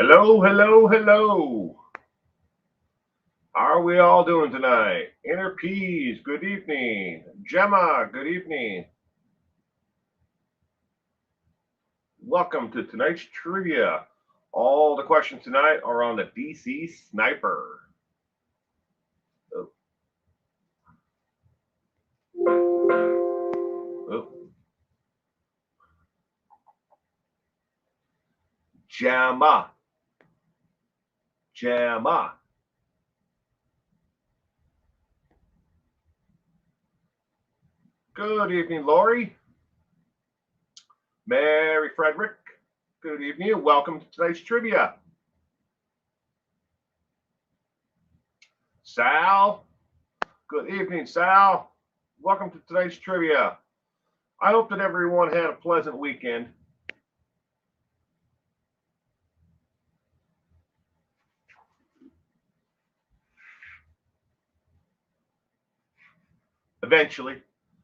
Hello, hello, hello. How are we all doing tonight? Inner Peas, good evening. Gemma, good evening. Welcome to tonight's trivia. All the questions tonight are on the DC Sniper. Oh, oh. Gemma, Gemma. Good evening, Lori. Mary Frederick, good evening. Welcome to tonight's trivia. Sal, good evening, Sal. Welcome to tonight's trivia. I hope that everyone had a pleasant weekend.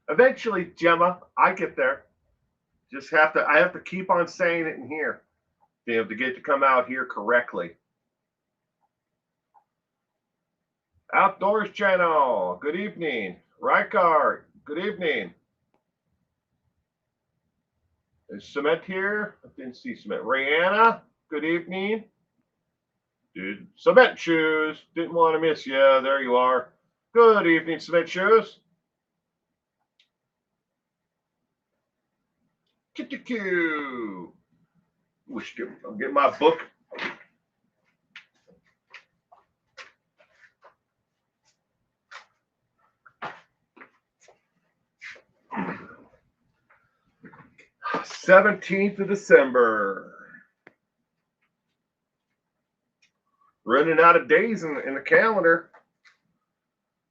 Eventually, Gemma, I get there. I have to keep on saying it in here to get to come out here correctly. Outdoors Channel, good evening. Rykard, good evening. Is Cement here? I didn't see Cement. Rayanna, good evening. Dude, Cement Shoes, didn't want to miss you. There you are. Good evening, Cement Shoes. Q. I'll get my book. Seventeenth of December. Running out of days in the calendar.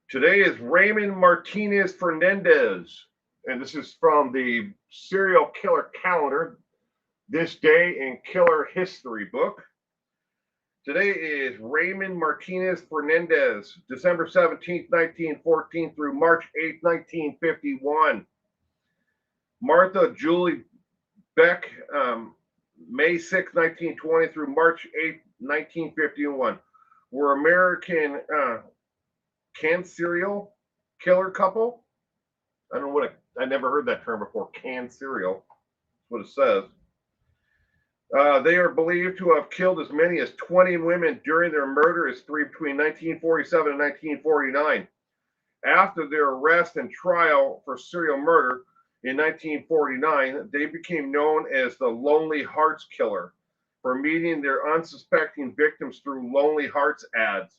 Today is Raymond Martinez Fernandez, and this is from the Serial Killer Calendar, This Day in Killer History book. Today is Raymond Martinez Fernandez, December 17th, 1914 through March 8th, 1951. Martha Julie Beck, May 6th, 1920 through March 8th, 1951, were American canned cereal killer couple. I don't know I never heard that term before. Canned cereal. That's what it says. They are believed to have killed as many as 20 women during their murderous spree between 1947 and 1949. After their arrest and trial for serial murder in 1949, they became known as the Lonely Hearts Killer for meeting their unsuspecting victims through Lonely Hearts ads.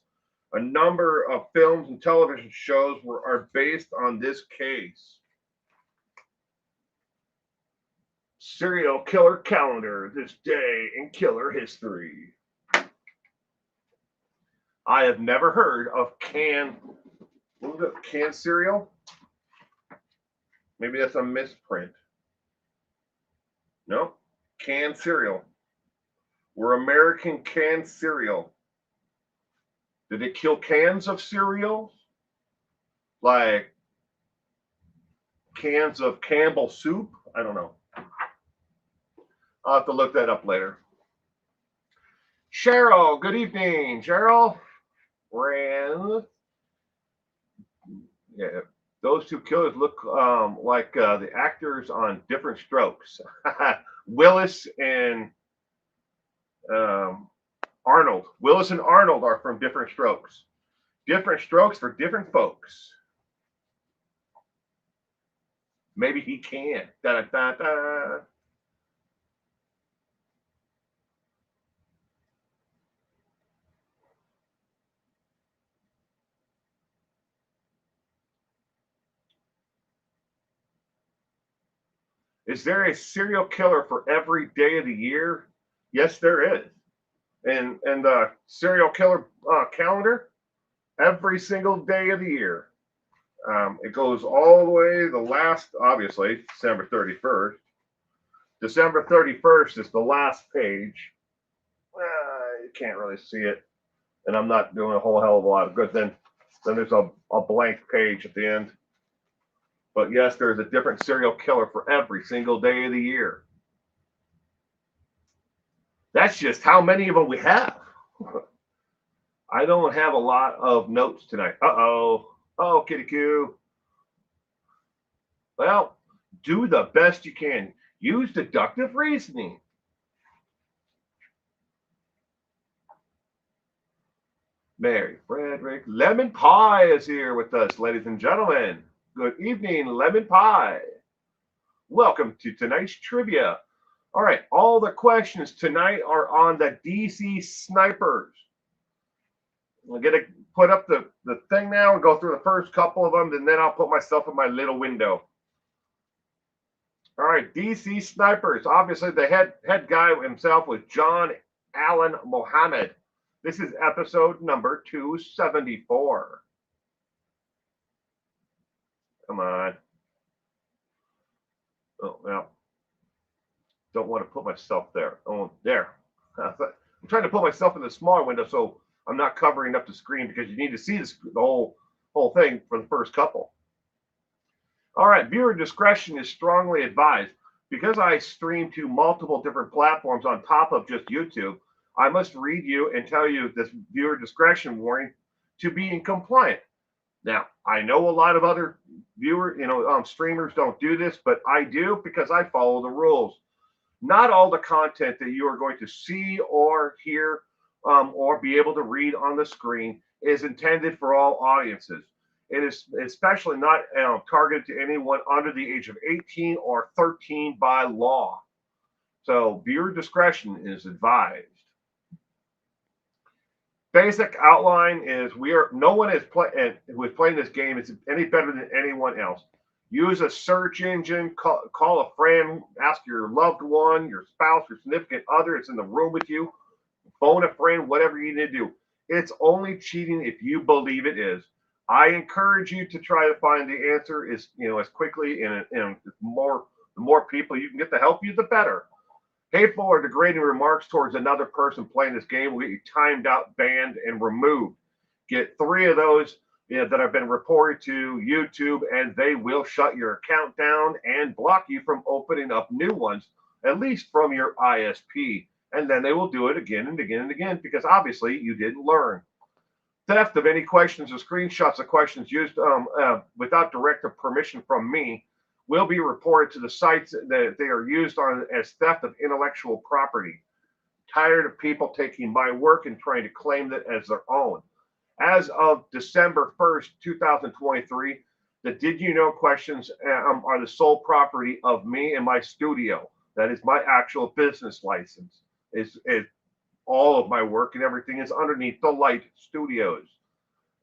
A number of films and television shows are based on this case. Serial Killer Calendar, This Day in Killer History. I have never heard of canned cereal. Maybe that's a misprint. No, canned cereal. We're American canned cereal. Did they kill cans of cereals? Like cans of Campbell soup? I don't know. I'll have to look that up later. Cheryl, good evening. Cheryl, yeah, those two killers look like the actors on Different Strokes. Willis and Arnold. Willis and Arnold are from Different Strokes. Different strokes for different folks. Maybe he can. Da, da, da. Is there a serial killer for every day of the year? Yes, there is. And the serial killer calendar, every single day of the year. It goes all the way the last, obviously, December 31st. December 31st is the last page. You can't really see it, and I'm not doing a whole hell of a lot of good. Then there's a blank page at the end. But yes, there's a different serial killer for every single day of the year. That's just how many of them we have. I don't have a lot of notes tonight. Uh-oh. Oh, kitty coo. Well, do the best you can. Use deductive reasoning. Mary Frederick Lemon Pie is here with us, ladies and gentlemen. Good evening, Lemon Pie. Welcome to tonight's trivia. All right, all the questions tonight are on the DC Snipers. I'm going to put up the thing now and go through the first couple of them, and then I'll put myself in my little window. All right, DC Snipers. Obviously, the head guy himself was John Allen Mohammed. This is episode number 274. Come on. Oh, well, don't want to put myself there. Oh, there. I'm trying to put myself in the smaller window so I'm not covering up the screen because you need to see the whole thing for the first couple. All right, viewer discretion is strongly advised. Because I stream to multiple different platforms on top of just YouTube, I must read you and tell you this viewer discretion warning to be in compliant. Now, I know a lot of other streamers don't do this, but I do because I follow the rules. Not all the content that you are going to see or hear or be able to read on the screen is intended for all audiences. It is especially not targeted to anyone under the age of 18 or 13 by law. So viewer discretion is advised. Basic outline is no one who is playing this game is any better than anyone else. Use a search engine, call a friend, ask your loved one, your spouse, your significant other that's in the room with you, phone a friend, whatever you need to do. It's only cheating if you believe it is. I encourage you to try to find the answer as quickly and the more people you can get to help you, the better. Hateful or degrading remarks towards another person playing this game will get you timed out, banned, and removed. Get 3 of those that have been reported to YouTube, and they will shut your account down and block you from opening up new ones, at least from your ISP. And then they will do it again and again and again because obviously you didn't learn. Theft of any questions or screenshots of questions used without direct permission from me will be reported to the sites that they are used on as theft of intellectual property. Tired of people taking my work and trying to claim it as their own. As of December 1st, 2023, the Did You Know questions are the sole property of me and my studio. That is my actual business license. Is all of my work and everything is underneath the Light Studios.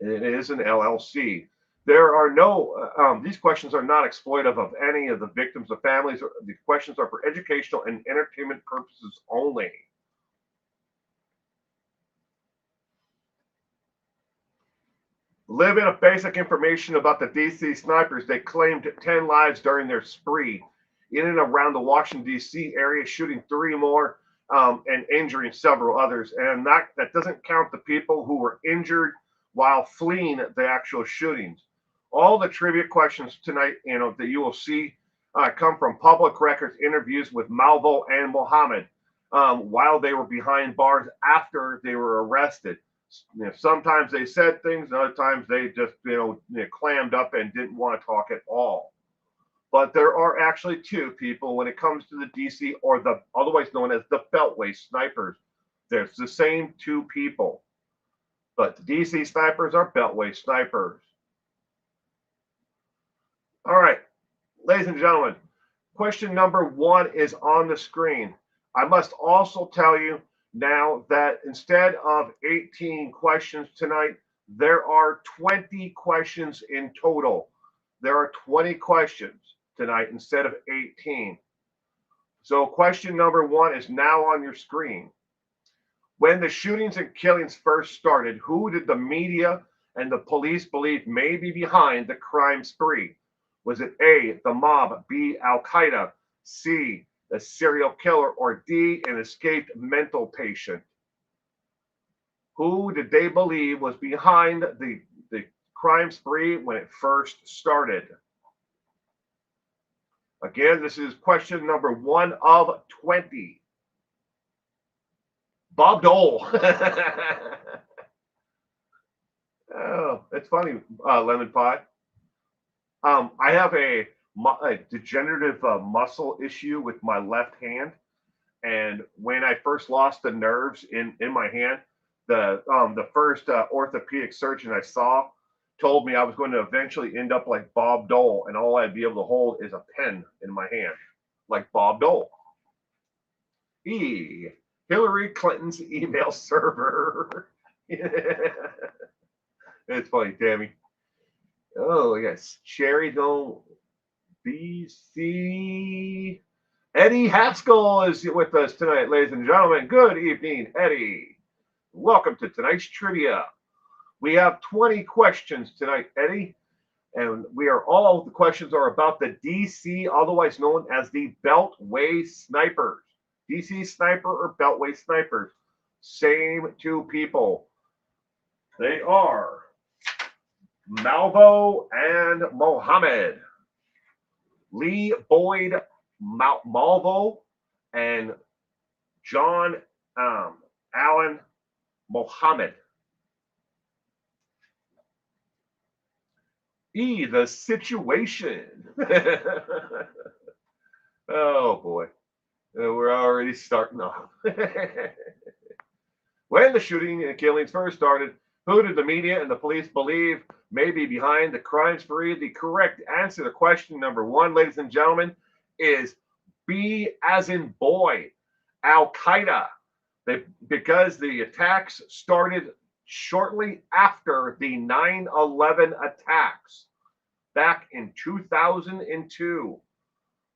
It is an LLC. There are these questions are not exploitive of any of the victims of families. The questions are for educational and entertainment purposes only. Live in a basic information about the DC Snipers. They claimed 10 lives during their spree in and around the Washington, D.C. area, shooting 3 more and injuring several others. And that doesn't count the people who were injured while fleeing the actual shootings. All the trivia questions tonight, that you will see come from public records interviews with Malvo and Mohammed while they were behind bars after they were arrested. Sometimes they said things, and other times they just clammed up and didn't want to talk at all. But there are actually 2 people when it comes to the DC, or the otherwise known as the Beltway Snipers. There's the same 2 people, but the DC Snipers are Beltway Snipers. All right, ladies and gentlemen, question number 1 is on the screen. I must also tell you now that instead of 18 questions tonight, there are 20 questions in total. There are 20 questions tonight instead of 18. So question number 1 is now on your screen. When the shootings and killings first started, who did the media and the police believe may be behind the crime spree? Was it A, the mob, B, Al-Qaeda, C, a serial killer, or D, an escaped mental patient? Who did they believe was behind the crime spree when it first started? Again, this is question number 1 of 20. Bob Dole. Oh, it's funny, lemon pie. I have a degenerative muscle issue with my left hand, and when I first lost the nerves in my hand, the first orthopedic surgeon I saw told me I was going to eventually end up like Bob Dole, and all I'd be able to hold is a pen in my hand, like Bob Dole. E. Hillary Clinton's email server. It's funny, Tammy. Oh yes, Cherry don't BC. Eddie Haskell is with us tonight, ladies and gentlemen. Good evening, Eddie. Welcome to tonight's trivia. We have 20 questions tonight, Eddie, and all the questions are about the DC, otherwise known as the Beltway Snipers. DC Sniper or Beltway Snipers, same two people. They are Malvo and Mohammed. Lee Boyd Malvo and John Allen Mohammed. E, the situation. Oh boy, we're already starting off. When the shooting and killings first started, who did the media and the police believe may be behind the crime spree? The correct answer to question number one, ladies and gentlemen, is B as in boy, Al Qaeda. Because the attacks started shortly after the 9/11 attacks back in 2002.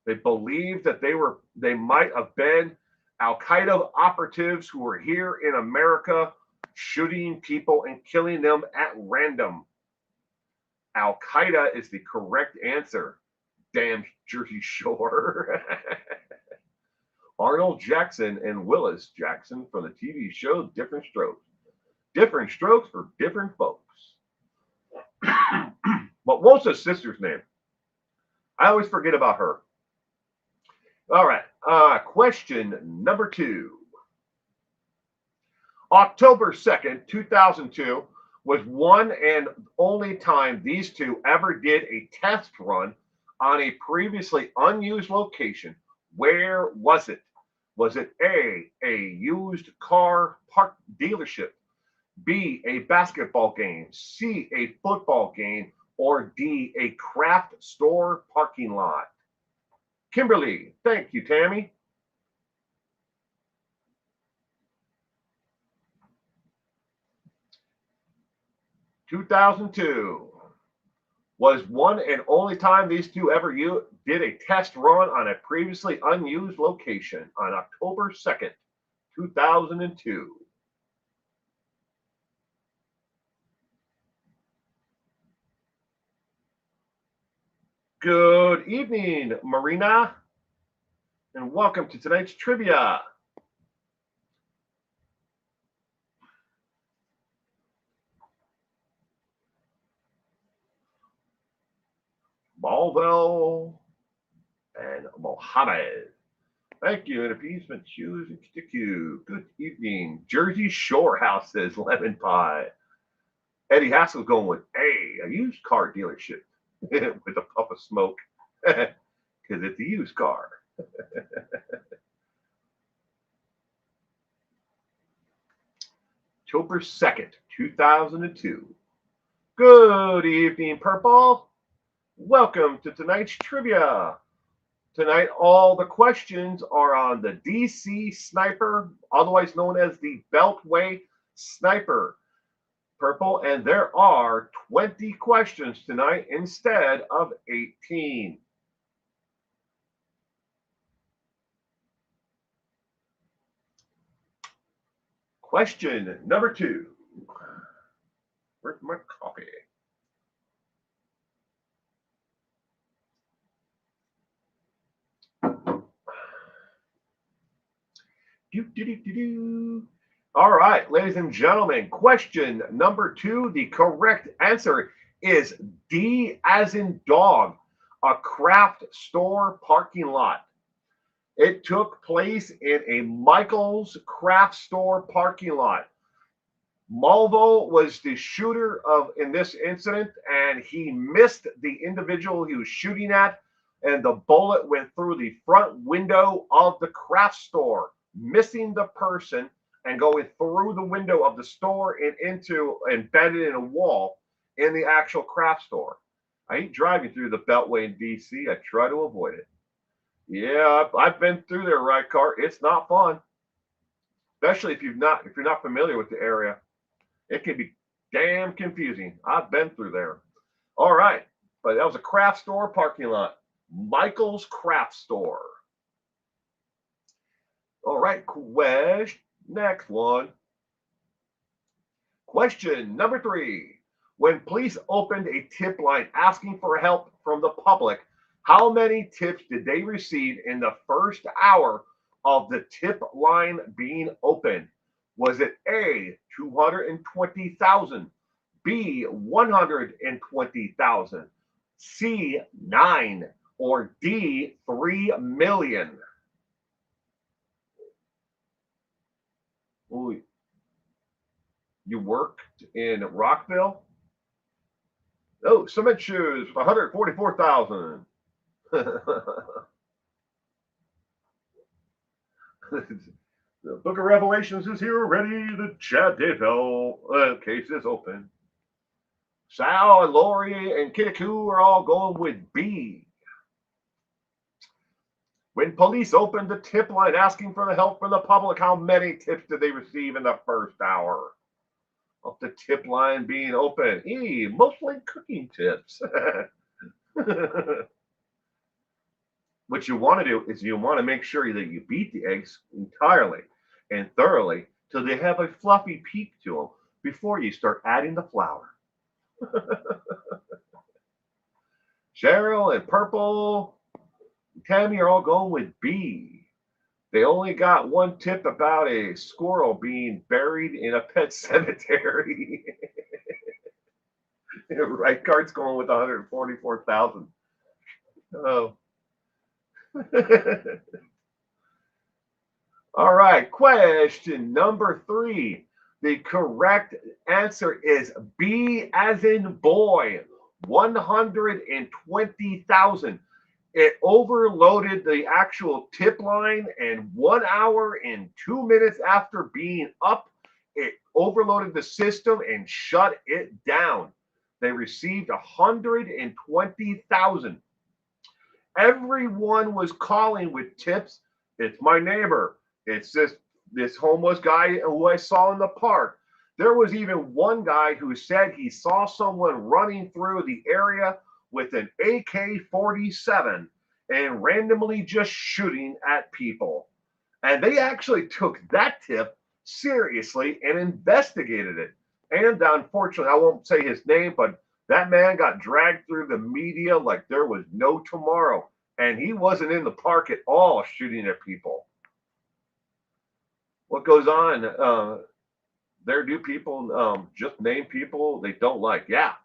They believed that they might have been Al Qaeda operatives who were here in America shooting people and killing them at random. Al Qaeda is the correct answer. Damn Jersey Shore. Arnold Jackson and Willis Jackson from the TV show Different Strokes. Different strokes for different folks. But what's his sister's name? I always forget about her. All right. Question number two. October 2nd, 2002 was one and only time these two ever did a test run on a previously unused location. Where was it? Was it A, used car park dealership, B, a basketball game, C, a football game, or D, a craft store parking lot? Kimberly, thank you, Tammy. (2002) was one and only time these two ever did a test run on a previously unused location on October 2nd, 2002. Good evening, Marina, and welcome to tonight's trivia. Malvo and Mohammed. Thank you, and appeasement shoes and stick you. Good evening. Jersey Shore House says lemon pie. Eddie Haskell's going with a used car dealership with a puff of smoke because it's a used car. October 2nd, 2002. Good evening, Purple. Welcome to tonight's trivia. Tonight, all the questions are on the DC Sniper, otherwise known as the Beltway Sniper. Purple, and there are 20 questions tonight instead of 18. Question number two. Where's my coffee? All right, ladies and gentlemen, question number two. The correct answer is D as in dog, a craft store parking lot. It took place in a Michael's craft store parking lot. Malvo was the shooter in this incident, and he missed the individual he was shooting at, and the bullet went through the front window of the craft store, missing the person and going through the window of the store and into embedded in a wall in the actual craft store. I hate driving through the Beltway in DC. I try to avoid it. Yeah, I've been through there, right, car. It's not fun, especially if you're not familiar with the area. It can be damn confusing. I've been through there. All right, but that was a craft store parking lot. Michael's Craft Store. All right, next one. Question number 3. When police opened a tip line asking for help from the public, how many tips did they receive in the first hour of the tip line being open? Was it A, 220,000, B, 120,000, C, 9, or D, 3 million? Ooh, you worked in Rockville? Oh, cement shoes for 144,000. The Book of Revelations is here, ready. The Chad Daybell case is open. Sal and Lori and Kitaku are all going with B. When police opened the tip line asking for the help from the public, how many tips did they receive in the first hour of the tip line being open? E, mostly cooking tips. What you want to do is you want to make sure that you beat the eggs entirely and thoroughly till they have a fluffy peak to them before you start adding the flour. Cheryl and Purple and Tammy are all going with B. They only got one tip about a squirrel being buried in a pet cemetery. Right, card's going with 144,000. Oh. All right, question number 3. The correct answer is B as in boy, 120,000. It overloaded the actual tip line, and 1 hour and 2 minutes after being up, it overloaded the system and shut it down. They received 120,000. Everyone was calling with tips. It's my neighbor. It's this homeless guy who I saw in the park. There was even one guy who said he saw someone running through the area with an AK-47 and randomly just shooting at people. And they actually took that tip seriously and investigated it. And unfortunately, I won't say his name, but that man got dragged through the media like there was no tomorrow. And he wasn't in the park at all shooting at people. What goes on? There do people just name people they don't like. Yeah.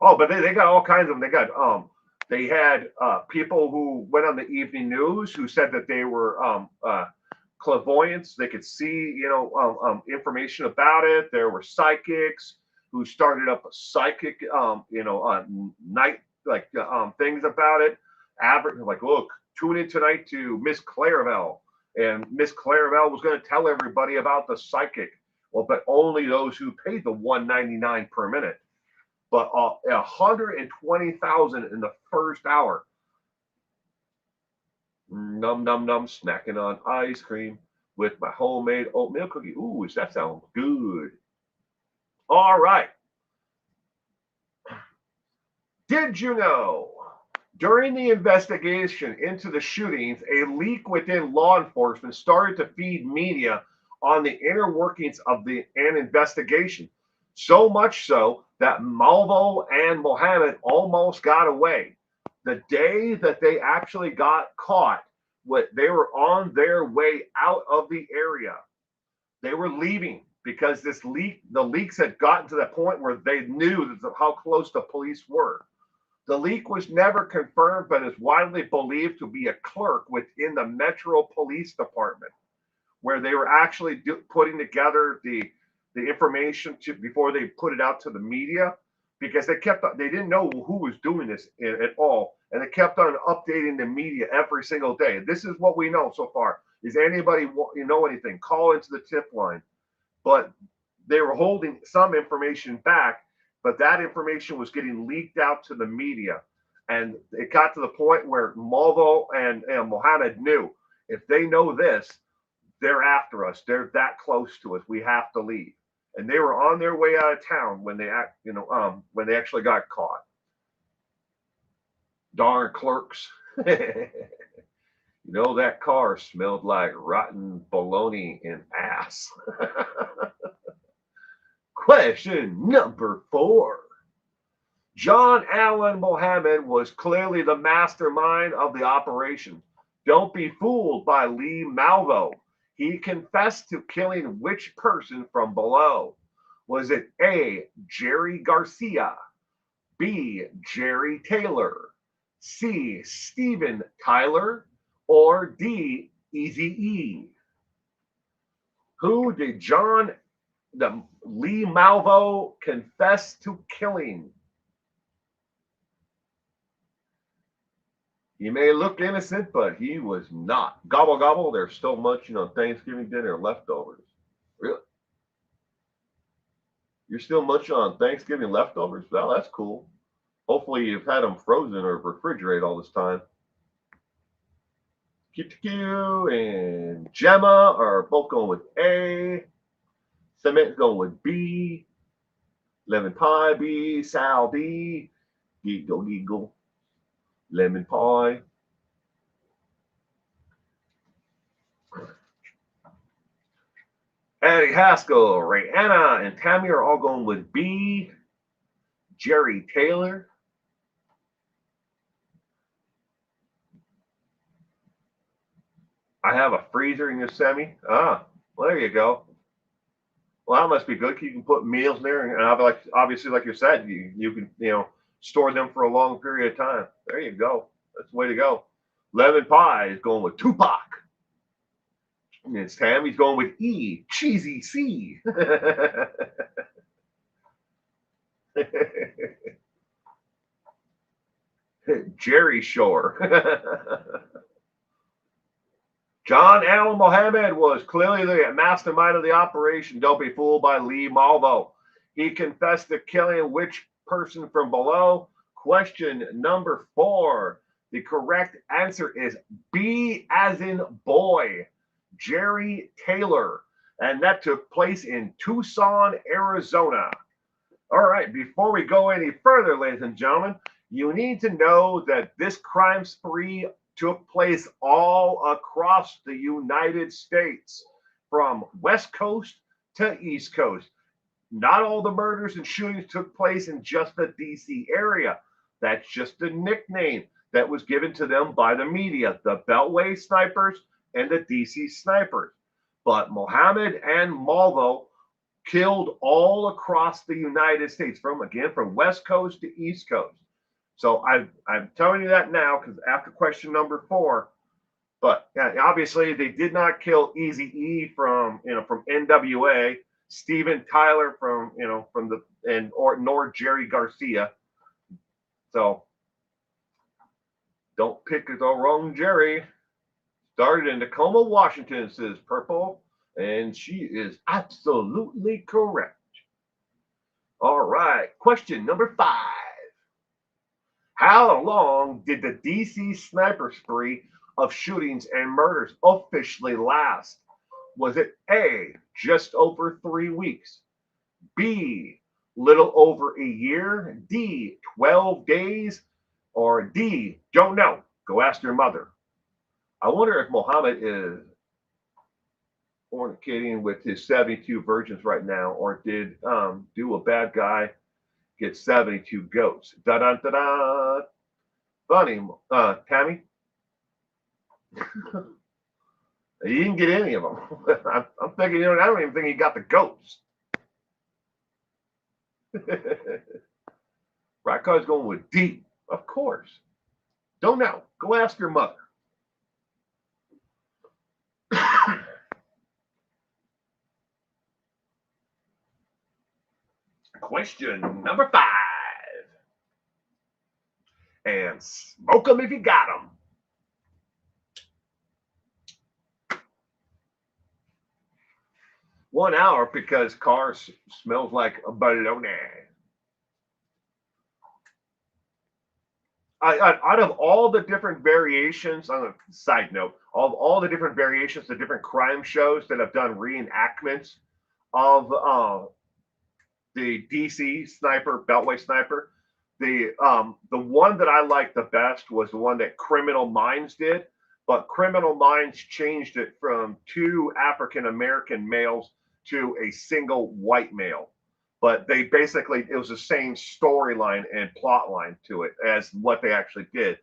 Oh, but they got all kinds of them. They had people who went on the evening news who said that they were clairvoyants. They could see, information about it. There were psychics who started up a psychic, night things about it. Like, look, tune in tonight to Miss Clairville, and Miss Clairville was going to tell everybody about the psychic. Well, but only those who paid the $1.99 per minute. But 120,000 in the first hour. Num num num, snacking on ice cream with my homemade oatmeal cookie. Ooh, that sounds good. All right. Did you know during the investigation into the shootings, a leak within law enforcement started to feed media on the inner workings of an investigation? So much so that Malvo and Mohammed almost got away. The day that they actually got caught, they were on their way out of the area. They were leaving because the leaks had gotten to the point where they knew how close the police were. The leak was never confirmed, but is widely believed to be a clerk within the Metro Police Department, where they were actually putting together the information before they put it out to the media, because they didn't know who was doing this at all, and they kept on updating the media every single day. This is what we know so far. Is anybody know anything? Call into the tip line. But they were holding some information back, but that information was getting leaked out to the media. And it got to the point where Malvo and Mohammed knew, if they know this, they're after us. They're that close to us. We have to leave. And they were on their way out of town when when they actually got caught. Darn clerks. That car smelled like rotten bologna and ass. Question number 4. John Allen Mohammed was clearly the mastermind of the operation. Don't be fooled by Lee Malvo. He confessed to killing which person from below? Was it A, Jerry Garcia, B, Jerry Taylor, C, Steven Tyler, or D, Eazy-E? Who did Lee Malvo confess to killing? He may look innocent, but he was not. Gobble, gobble. There's still much, Thanksgiving dinner leftovers. Really? You're still munching on Thanksgiving leftovers? Well, that's cool. Hopefully you've had them frozen or refrigerated all this time. Q and Gemma are both going with A. Cement's going with B. Lemon pie B. Sal B. Giggle, giggle. Lemon pie. Eddie Haskell, Rihanna, and Tammy are all going with B. Jerry Taylor. I have a freezer in Yosemite. Well, there you go. Well, that must be good. You can put meals in there, and obviously, like you said, you can store them for a long period of time. There you go. That's the way to go. Lemon pie is going with Tupac. And it's Tammy's going with E. Cheesy C. Jerry Shore. John Allen Mohammed was clearly the mastermind of the operation. Don't be fooled by Lee Malvo. He confessed to killing which person from below? Question number 4. The correct answer is B as in boy, Jerry Taylor. And that took place in Tucson, Arizona. All right, before we go any further, ladies and gentlemen, you need to know that this crime spree took place all across the United States, from West Coast to East Coast. Not all the murders and shootings took place in just the DC area. That's just a nickname that was given to them by the media, the Beltway snipers and the DC snipers. But Mohammed and Malvo killed all across the United States, from West Coast to East Coast. So I'm telling you that now, because after question number 4, but obviously they did not kill Eazy-E from NWA, Steven Tyler nor Jerry Garcia. So don't pick the wrong Jerry. Started in Tacoma, Washington, says Purple, and she is absolutely correct. All right, question number 5. How long did the DC sniper spree of shootings and murders officially last? Was it A, just over 3 weeks, B, little over a year, D, 12 days, or D, don't know, go ask your mother? I wonder if Muhammad is fornicating with his 72 virgins right now, or did do a bad guy get 72 goats? Da da da da. Funny, Tammy. He didn't get any of them. I'm thinking, I don't even think he got the goats. Right car's going with D. Of course. Don't know. Go ask your mother. Question number 5. And smoke them if you got them. 1 hour because cars smells like a bologna. Out of all the different variations, on a side note, of all the different variations, the different crime shows that have done reenactments of the DC sniper, Beltway sniper, the one that I liked the best was the one that Criminal Minds did, but Criminal Minds changed it from 2 African American males to a single white male. But they basically, it was the same storyline and plot line to it as what they actually did.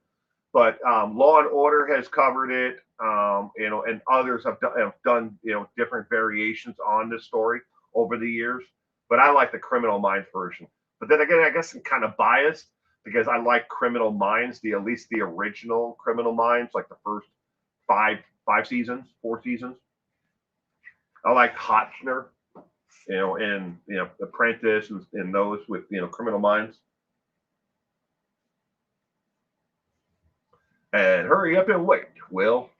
But Law and Order has covered it, and others have done, different variations on this story over the years. But I like the Criminal Minds version. But then again, I guess I'm kind of biased because I like Criminal Minds, at least the original Criminal Minds, like the first five seasons, 4 seasons. I like Hotchner, and Apprentice and those with Criminal Minds. And hurry up and wait, Will.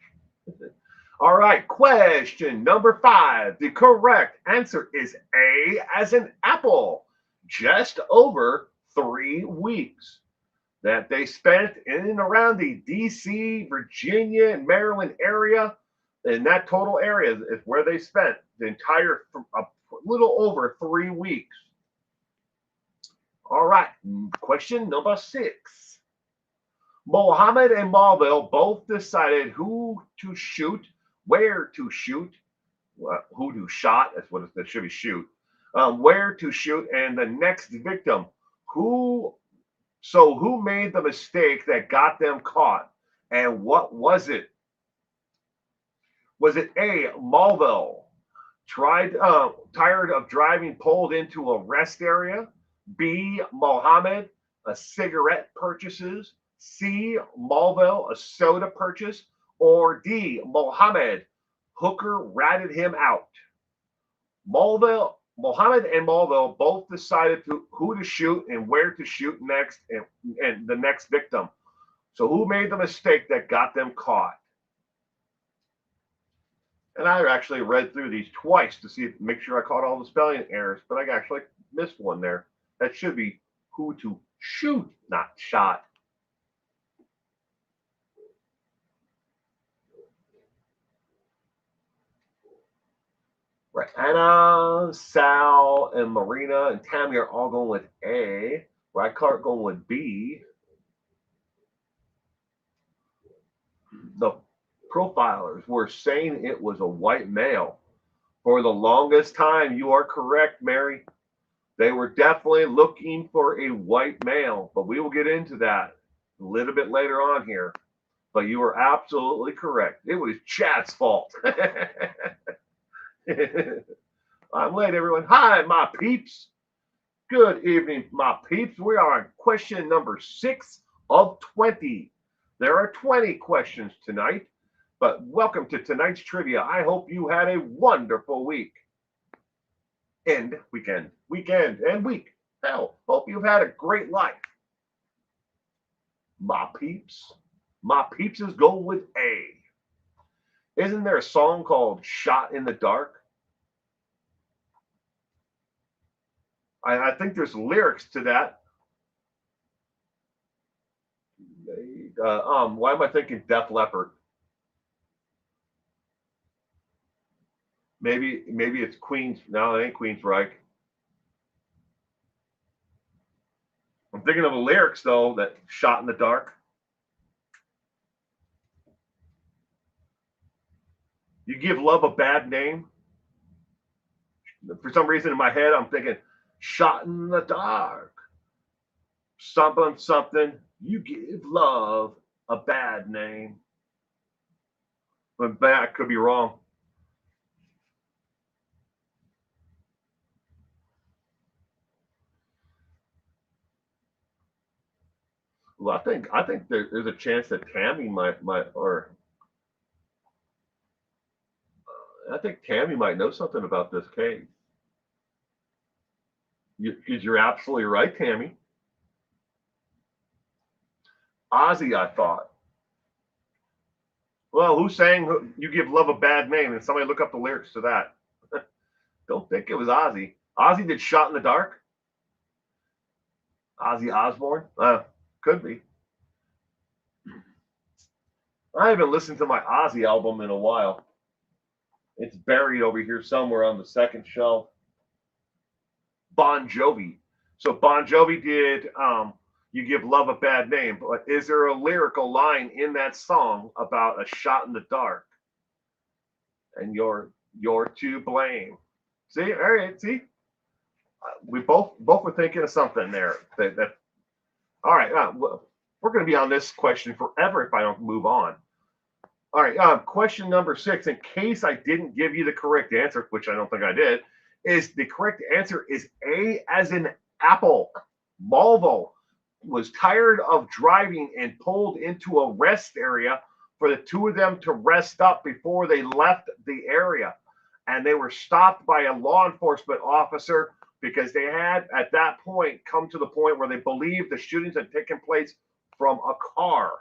All right, question number 5. The correct answer is A as in apple. Just over 3 weeks that they spent in and around the DC, Virginia, and Maryland area. In that total area is where they spent the entire, a little over 3 weeks. All right, question number 6. Mohammed and Malvo both decided who to shoot, where to shoot, who to shot, that's what it should be, shoot, where to shoot, and the next victim. Who made the mistake that got them caught, and what was it? Was it A, Malvo, tired of driving, pulled into a rest area? B, Mohammed, a cigarette purchases? C, Malvo, a soda purchase? Or D, Mohammed, hooker ratted him out? Mohammed and Malvo both decided who to shoot and where to shoot next, and the next victim. So who made the mistake that got them caught? And I actually read through these twice to make sure I caught all the spelling errors, but I actually missed one there. That should be who to shoot, not shot. Right. Anna, Sal, and Marina and Tammy are all going with A. Rykart going with B. The profilers were saying it was a white male. For the longest time, you are correct, Mary. They were definitely looking for a white male, but we will get into that a little bit later on here. But you are absolutely correct. It was Chad's fault. I'm late, everyone. Hi, my peeps. Good evening, my peeps. We are on question number 6 of 20. There are 20 questions tonight, but welcome to tonight's trivia. I hope you had a wonderful week. And weekend, and week. Hell, hope you've had a great life. My peeps is going with A. Isn't there a song called Shot in the Dark? I think there's lyrics to that. Why am I thinking Def Leppard? Maybe it's Queen's. No, it ain't Queensryche. I'm thinking of the lyrics though. That Shot in the Dark. You give love a bad name. For some reason in my head, I'm thinking shot in the dark. Something. You give love a bad name. But I could be wrong. Well, I think there's a chance that Tammy might, or I think Tammy might know something about this case. You're absolutely right, Tammy. Ozzy, I thought. Well, who sang "You Give Love a Bad Name"? And somebody look up the lyrics to that. Don't think it was Ozzy. Ozzy did "Shot in the Dark." Ozzy Osbourne. Could be. I haven't listened to my Ozzy album in a while. It's buried over here somewhere on the second shelf. Bon Jovi. So Bon Jovi did "You Give Love a Bad Name," but is there a lyrical line in that song about a shot in the dark? And you're to blame. See, all right, see, we both were thinking of something there. That all right. We're going to be on this question forever if I don't move on. All right. Question number 6. In case I didn't give you the correct answer, which I don't think I did, is the correct answer is A as in apple. Malvo was tired of driving and pulled into a rest area for the two of them to rest up before they left the area. And they were stopped by a law enforcement officer because they had, at that point, come to the point where they believed the shootings had taken place from a car.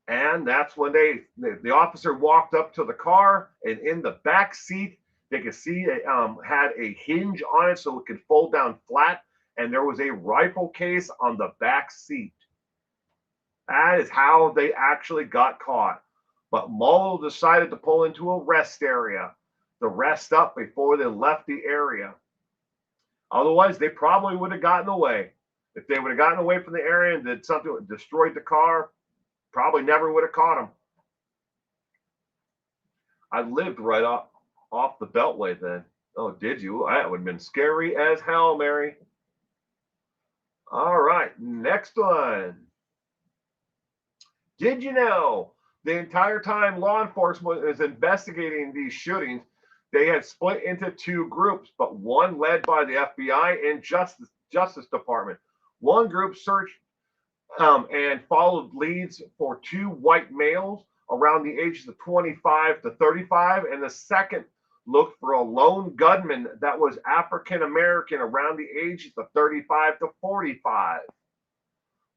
And that's when the officer walked up to the car, and in the back seat, they could see it had a hinge on it so it could fold down flat, and there was a rifle case on the back seat. That is how they actually got caught. But Malvo decided to pull into a rest area to rest up before they left the area. Otherwise, they probably would have gotten away. If they would have gotten away from the area and did something that destroyed the car, probably never would have caught them. I lived right off the Beltway then. Oh, did you? That would have been scary as hell, Mary. All right, next one. Did you know the entire time law enforcement is investigating these shootings, they had split into two groups, but one led by the FBI and Justice Department. One group searched and followed leads for two white males around the ages of 25 to 35, and the second looked for a lone gunman that was African American around the ages of 35 to 45.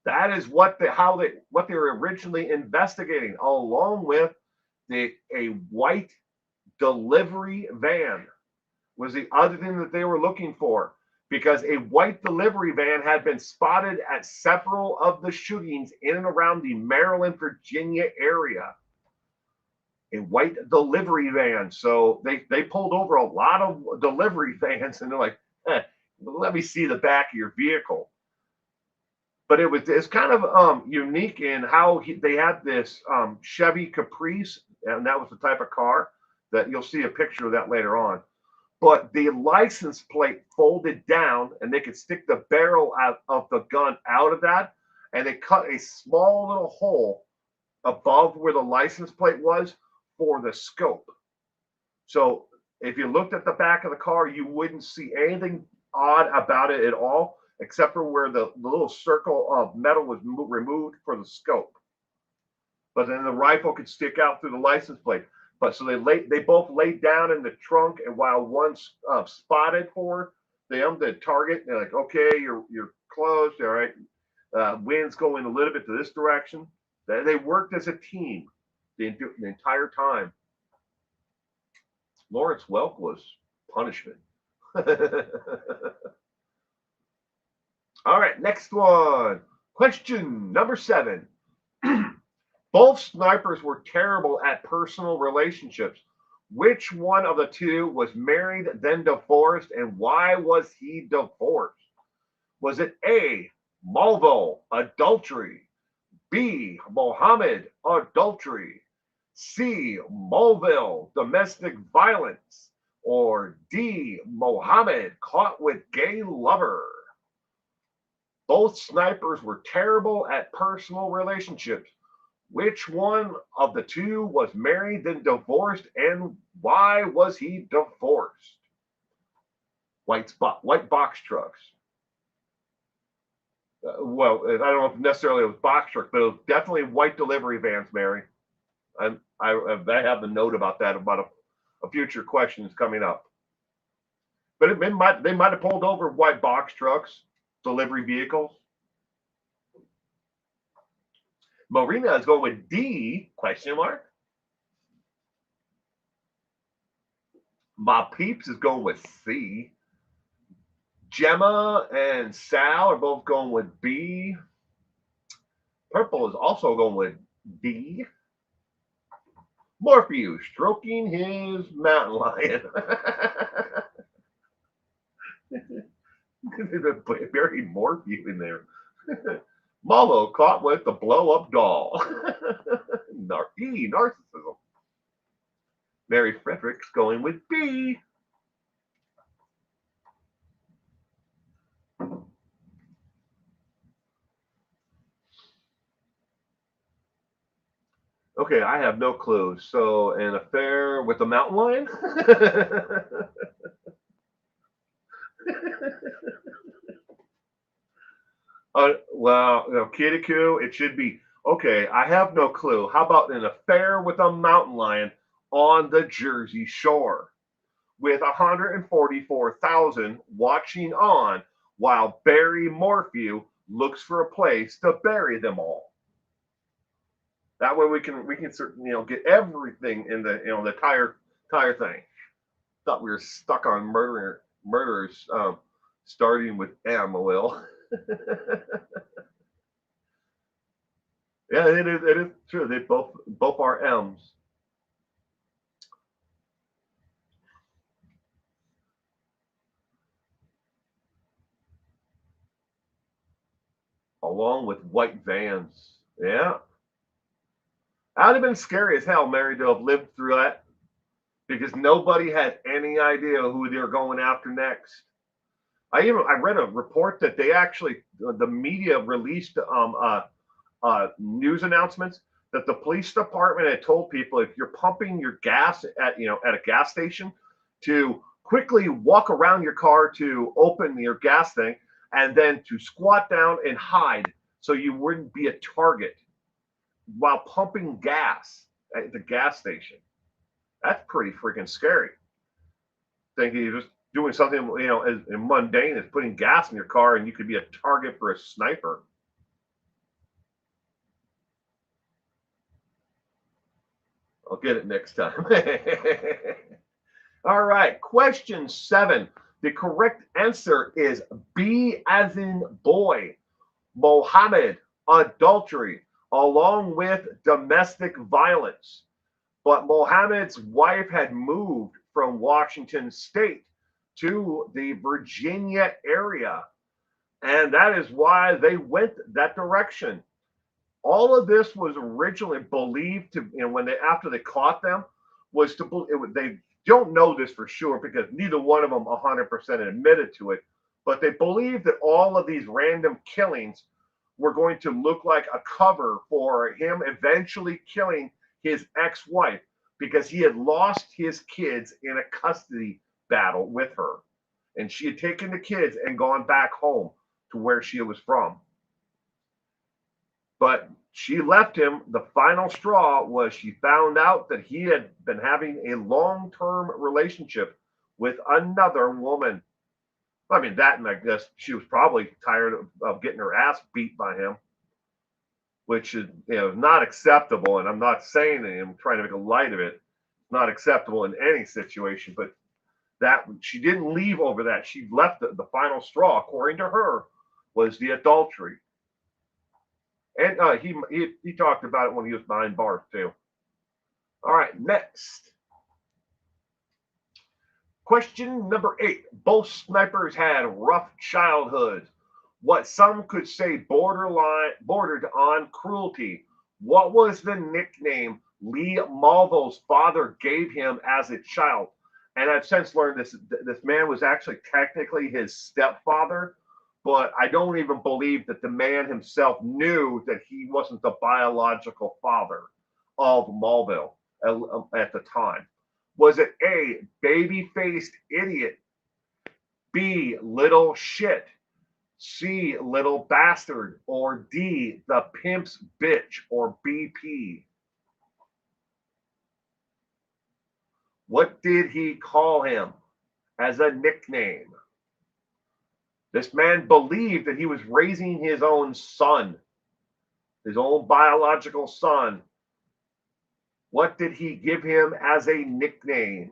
That is what they were originally investigating, along with a white delivery van was the other thing that they were looking for, because a white delivery van had been spotted at several of the shootings in and around the Maryland, Virginia area. A white delivery van. So they pulled over a lot of delivery vans, and they're like, let me see the back of your vehicle. But it's kind of unique in how they had this Chevy Caprice, and that was the type of car that you'll see a picture of that later on. But the license plate folded down, and they could stick the barrel out of the gun out of that, and they cut a small little hole above where the license plate was for the scope. So if you looked at the back of the car, you wouldn't see anything odd about it at all, except for where the little circle of metal was removed for the scope. But then the rifle could stick out through the license plate. But so they both laid down in the trunk, and while one's spotted for them, the target, they're like, okay, you're closed, all right. Wind's going a little bit to this direction. They worked as a team the entire time. Lawrence Welk was punishment. All right, next one. Question number 7. Both snipers were terrible at personal relationships. Which one of the two was married, then divorced, and why was he divorced? Was it A, Malvo, adultery, B, Mohammed, adultery, C, Mulville, domestic violence, or D, Mohammed, caught with gay lover? Both snipers were terrible at personal relationships. Which one of the two was married then divorced, and why was he divorced? White box trucks. Well, I don't know if necessarily it was box truck, but it was definitely white delivery vans, Mary. I have the note about that about a future questions coming up. But they might have pulled over white box trucks, delivery vehicles. Marina is going with D, question mark. My peeps is going with C. Gemma and Sal are both going with B. Purple is also going with D. Morpheus stroking his mountain lion. Very Morpheus in there. Malvo caught with the blow up doll. Narcissism. Mary Frederick's going with B. Okay, I have no clue. So, an affair with the mountain lion? Well, Kitty Coo, it should be okay. I have no clue. How about an affair with a mountain lion on the Jersey Shore with 144,000 watching on while Barry Morphew looks for a place to bury them all. That way we can get everything in the the entire thing. Thought we were stuck on murderers starting with M. Will. Yeah, it is true. They both are M's. Along with white vans. Yeah. That'd have been scary as hell, Mary, to have lived through that because nobody had any idea who they were going after next. I read a report that they actually the media released news announcements that the police department had told people if you're pumping your gas at a gas station to quickly walk around your car to open your gas thing and then to squat down and hide so you wouldn't be a target while pumping gas at the gas station. That's pretty freaking scary. Thinking you're just doing something as mundane as putting gas in your car and you could be a target for a sniper. I'll get it next time. All right, question 7. The correct answer is B as in boy. Mohammed, adultery, along with domestic violence. But Mohammed's wife had moved from Washington State to the Virginia area. And that is why they went that direction. All of this was originally believed to, when after they caught them, was they don't know this for sure because neither one of them 100% admitted to it, but they believed that all of these random killings were going to look like a cover for him eventually killing his ex-wife because he had lost his kids in a custody battle with her. And she had taken the kids and gone back home to where she was from. But she left him. The final straw was she found out that he had been having a long-term relationship with another woman. I mean, that, and I guess she was probably tired of getting her ass beat by him, which is not acceptable. And I'm not saying that I'm trying to make a light of it. It's not acceptable in any situation. But that she didn't leave over that. She left the final straw, according to her, was the adultery. And he talked about it when he was behind bars too. All right, next. Question number 8. Both snipers had rough childhoods. What some could say bordered on cruelty. What was the nickname Lee Malvo's father gave him as a child? And I've since learned this man was actually technically his stepfather, but I don't even believe that the man himself knew that he wasn't the biological father of Malvo at the time. Was it A, baby-faced idiot, B, little shit, C, little bastard, or D, the pimp's bitch, or BP? What did he call him as a nickname? This man believed that he was raising his own son, his own biological son. What did he give him as a nickname?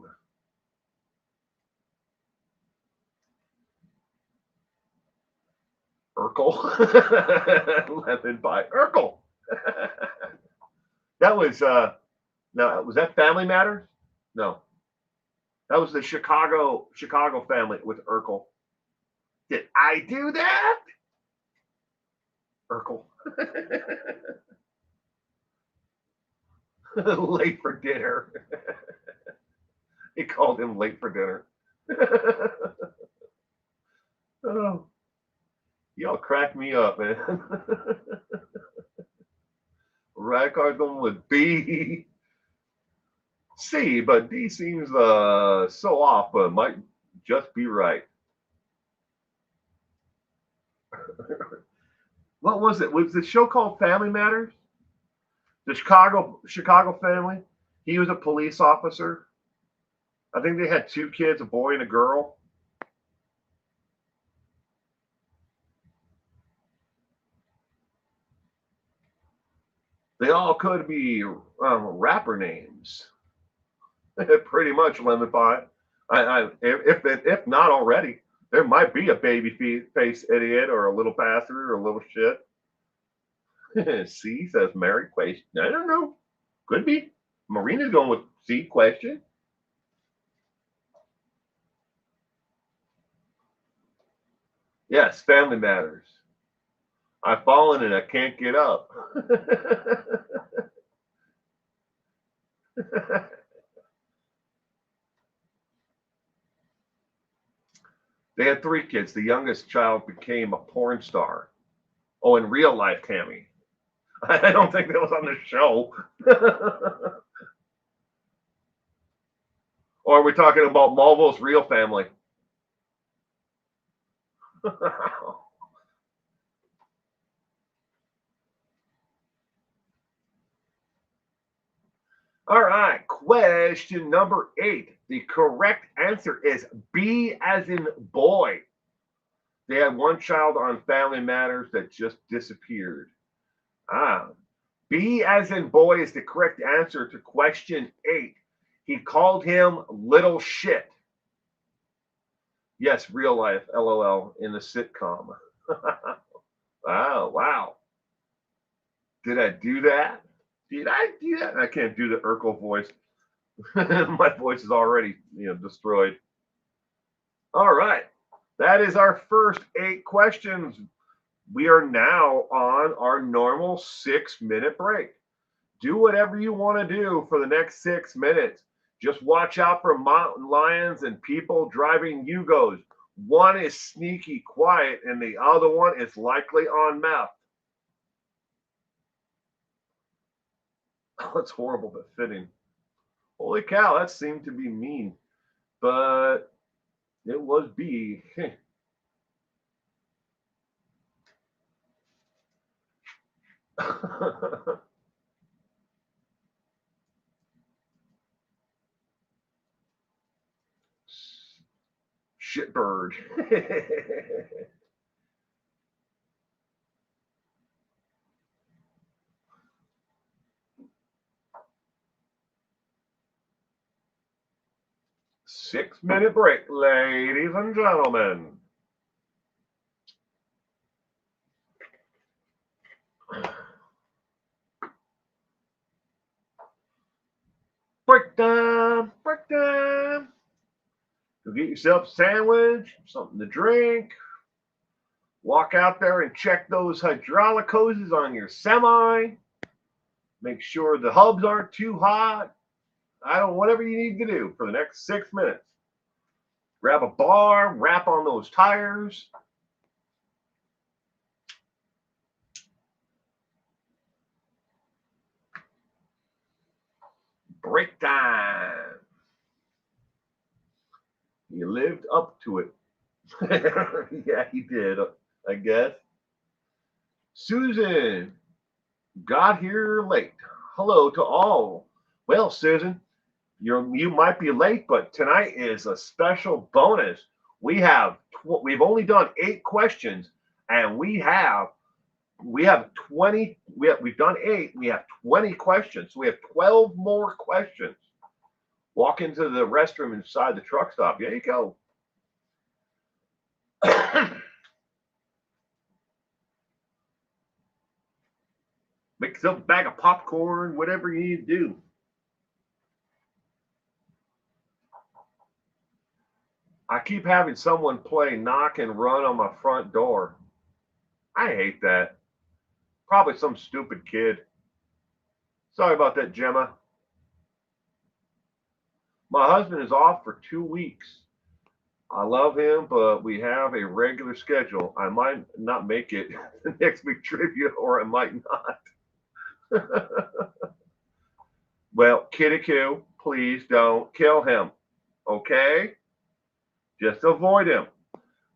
Urkel. Lemon pie. Urkel. That was no, was that Family Matters? No. That was the Chicago family with Urkel. Did I do that? Urkel. Late for dinner. He called him late for dinner. Oh, y'all crack me up, man. Right card going with B. C, but D seems so off, but might just be right. What was it? Was the show called Family Matters? The Chicago family. He was a police officer. I think they had two kids, a boy and a girl. They all could be rapper names. Pretty much, Lemon Pie. If not already, there might be a baby face idiot or a little bastard or a little shit. C says Mary question. I don't know. Could be. Marina's going with C question. Yes, Family Matters. I've fallen and I can't get up. They had three kids. The youngest child became a porn star. Oh, in real life, Tammy. I don't think that was on the show. Or are we talking about Malvo's real family? All right, question number 8. The correct answer is B as in boy. They had one child on Family Matters that just disappeared. Ah, B as in boy is the correct answer to question 8. He called him little shit. Yes, real life, LOL, in the sitcom. Wow. Did I do that? Did I do that? I can't do the Urkel voice. My voice is already, destroyed. All right. That is our first 8 questions. We are now on our normal 6-minute break. Do whatever you want to do for the next 6 minutes. Just watch out for mountain lions and people driving Yugos. One is sneaky quiet and the other one is likely on meth. Oh, that's horrible but fitting. Holy cow, that seemed to be mean. But it was B. Shitbird. 6-minute break, ladies and gentlemen. Break time. Go get yourself a sandwich, something to drink. Walk out there and check those hydraulic hoses on your semi. Make sure the hubs aren't too hot. Whatever you need to do for the next 6 minutes. Grab a bar, wrap on those tires. Break time. You lived up to it. Yeah, he did. I guess. Susan got here late. Hello to all. Well, Susan, you might be late, but tonight is a special bonus. We've only done 8 questions, and we have 20. We've done 8. We have 20 questions. So we have 12 more questions. Walk into the restroom inside the truck stop. There you go. Make yourself a bag of popcorn, whatever you need to do. I keep having someone play knock and run on my front door. I hate that. Probably some stupid kid. Sorry about that, Gemma. My husband is off for 2 weeks. I love him, but we have a regular schedule. I might not make it the next week trivia, or I might not. Well, Kitty Q, please don't kill him. Okay? Just avoid him.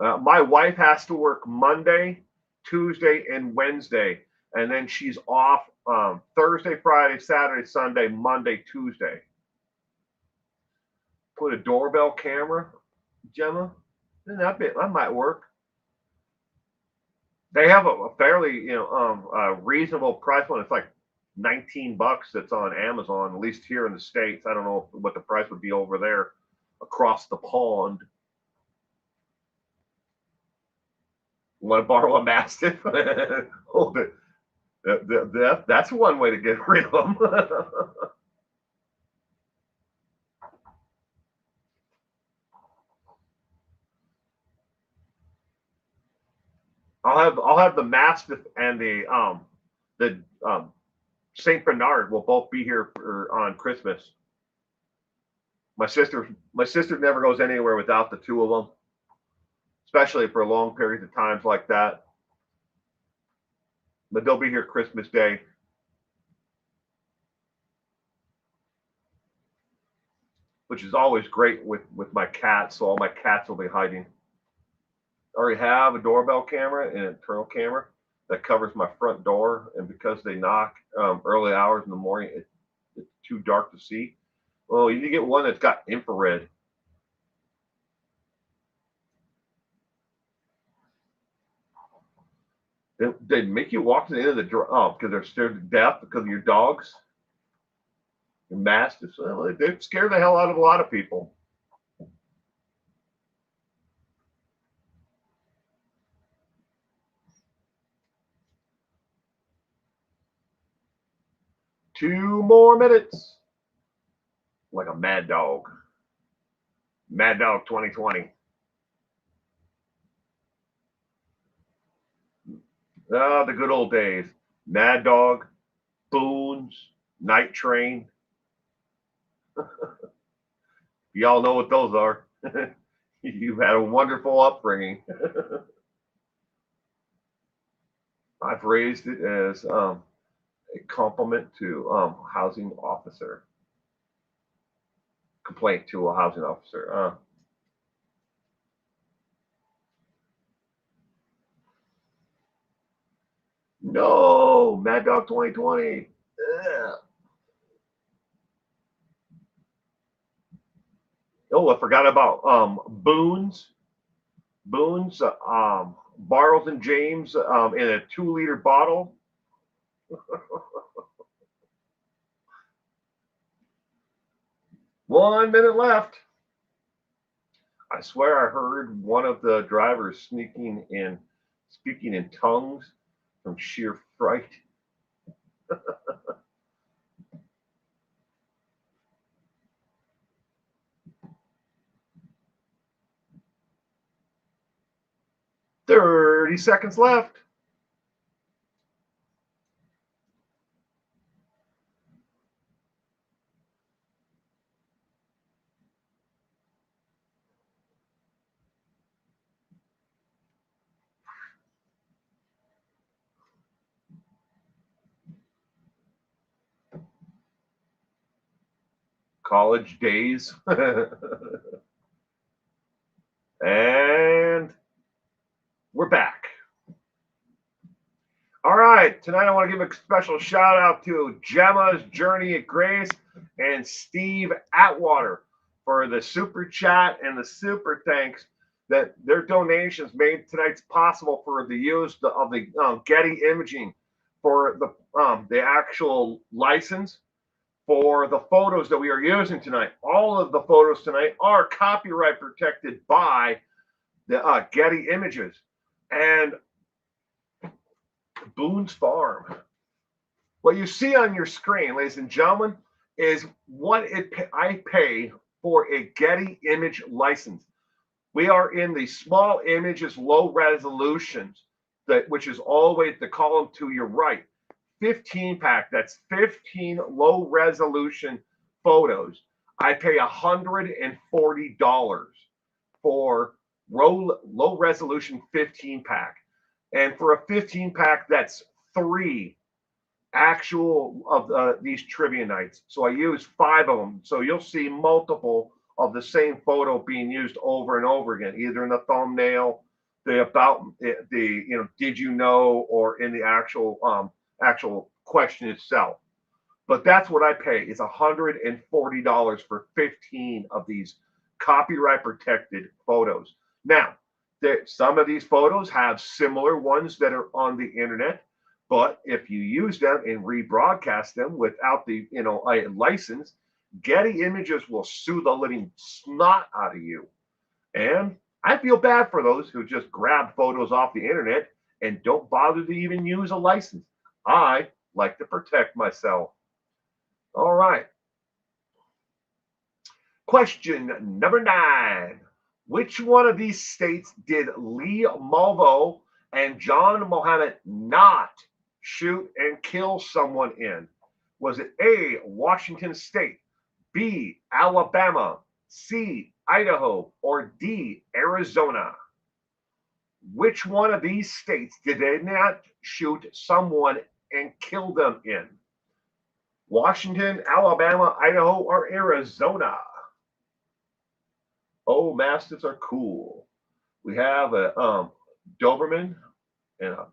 My wife has to work Monday, Tuesday, and Wednesday, and then she's off Thursday, Friday, Saturday, Sunday, Monday, Tuesday. Put a doorbell camera, Gemma. That might work. They have a fairly reasonable price one. It's like $19 that's on Amazon, at least here in the States. I don't know what the price would be over there across the pond. Want to borrow a Mastiff? Hold it. That's one way to get rid of them. I'll have the Mastiff and the Saint Bernard will both be here on Christmas. My sister never goes anywhere without the two of them, especially for long periods of times like that. But they'll be here Christmas Day. Which is always great with my cats, so all my cats will be hiding. I already have a doorbell camera and an internal camera that covers my front door, and because they knock early hours in the morning, it's too dark to see. Well, you need to get one that's got infrared. They make you walk to the end of the door. Oh, because they're scared to death because of your dogs. Your mastiffs. Well, they scare the hell out of a lot of people. Two more minutes. Like a mad dog. Mad Dog 2020. Ah, the good old days. Mad Dog, Boons, Night Train. Y'all know what those are. You've had a wonderful upbringing. I've raised it as a compliment to housing officer. Complaint to a housing officer. No, Mad Dog 2020. Ugh. Oh, I forgot about Boons. Boons, Bartles and James in a 2-liter bottle. 1 minute left. I swear I heard one of the drivers speaking in tongues from sheer fright. "30 seconds left." College days. And we're back. All right, tonight I want to give a special shout out to Gemma's Journey at Grace and Steve Atwater for the super chat and the super thanks that their donations made tonight's possible for the use of the Getty imaging for the actual license for the photos that we are using tonight. All of the photos tonight are copyright protected by the Getty images and Boone's Farm. What you see on your screen, ladies and gentlemen, is what I pay for a Getty image license. We are in the small images, low resolutions, which is all the way the column to your right. 15 pack, that's 15 low resolution photos. I pay $140 for low resolution 15 pack. And for a 15 pack, that's 3 actual of these trivia nights. So I use 5 of them. So you'll see multiple of the same photo being used over and over again, either in the thumbnail, did you know, or in the actual question itself. But that's what I pay. It's $140 for 15 of these copyright protected photos. Now, some of these photos have similar ones that are on the internet. But if you use them and rebroadcast them without the a license, Getty Images will sue the living snot out of you. And I feel bad for those who just grab photos off the internet and don't bother to even use a license. I like to protect myself. All right. Question number 9. Which one of these states did Lee Malvo and John Mohammed not shoot and kill someone in? Was it A, Washington State, B, Alabama, C, Idaho, or D, Arizona? Which one of these states did they not shoot someone and kill them in? Washington, Alabama, Idaho, or Arizona? Oh, Mastiffs are cool. We have a Doberman and a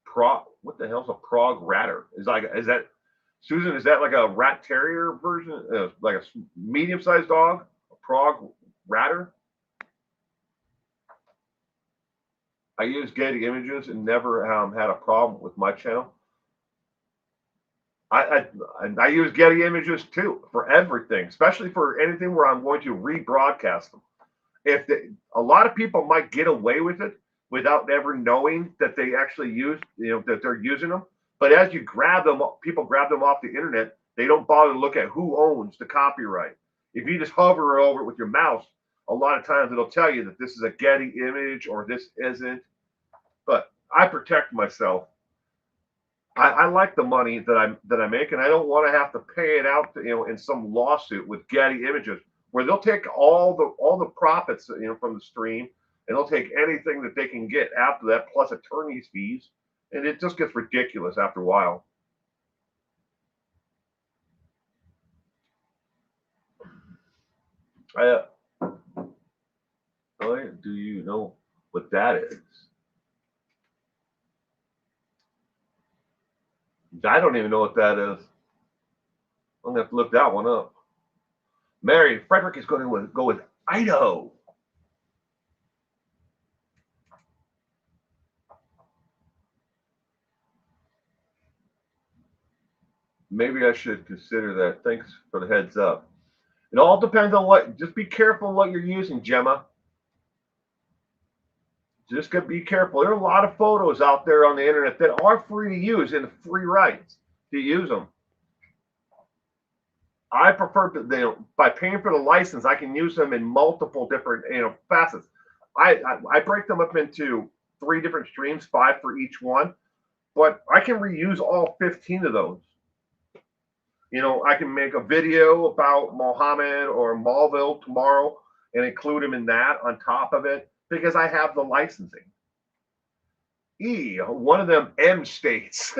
Prague. What the hell's a Prague Ratter? Is that Susan? Is that like a rat terrier version? Like a medium-sized dog? A Prague Ratter? I use Getty Images and never had a problem with my channel. I use Getty Images too for everything, especially for anything where I'm going to rebroadcast them. A lot of people might get away with it without ever knowing that they actually that they're using them. But as you grab them, people grab them off the internet. They don't bother to look at who owns the copyright. If you just hover over it with your mouse, a lot of times it'll tell you that this is a Getty image or this isn't. But I protect myself. I like the money that I make, and I don't want to have to pay it out in some lawsuit with Getty Images where they'll take all the profits from the stream, and they'll take anything that they can get after that plus attorney's fees, and it just gets ridiculous after a while. Do you know what that is? I don't even know what that is. I'm gonna have to look that one up. Mary Frederick is going to go with Idaho. Maybe I should consider that. Thanks for the heads up. It all depends on just be careful what you're using, Gemma. Just be careful. There are a lot of photos out there on the internet that are free to use and free rights to use them. I prefer to, by paying for the license, I can use them in multiple different, facets. I break them up into 3 different streams, 5 for each one, but I can reuse all 15 of those. I can make a video about Mohammed or Malvo tomorrow and include them in that on top of it because I have the licensing. One of them M states.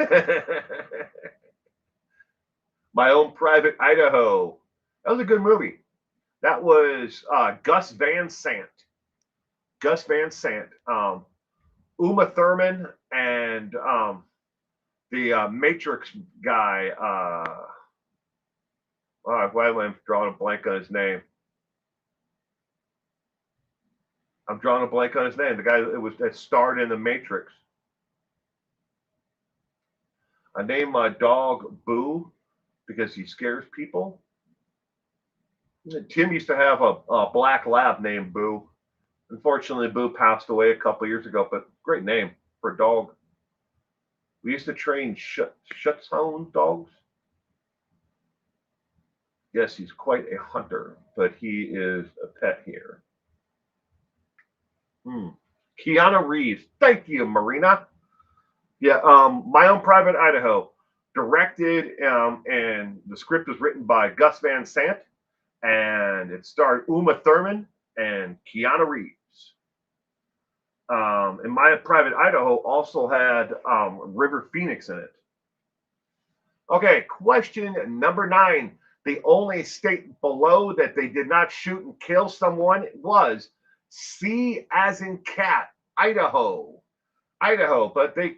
My Own Private Idaho. That was a good movie. That was Gus Van Sant. Gus Van Sant Uma Thurman and the Matrix guy. Why am I drawing a blank on his name? I'm drawing a blank on his name. The guy that starred in the Matrix. I named my dog Boo because he scares people. Tim used to have a black lab named Boo. Unfortunately, Boo passed away a couple years ago, but great name for a dog. We used to train Schutzhund dogs. Yes, he's quite a hunter, but he is a pet here. Keanu Reeves. Thank you, Marina. Yeah, My Own Private Idaho. Directed, and the script was written by Gus Van Sant, and it starred Uma Thurman and Keanu Reeves. And My Private Idaho also had River Phoenix in it. Okay, question number 9. The only state below that they did not shoot and kill someone was C as in cat, Idaho. Idaho, but they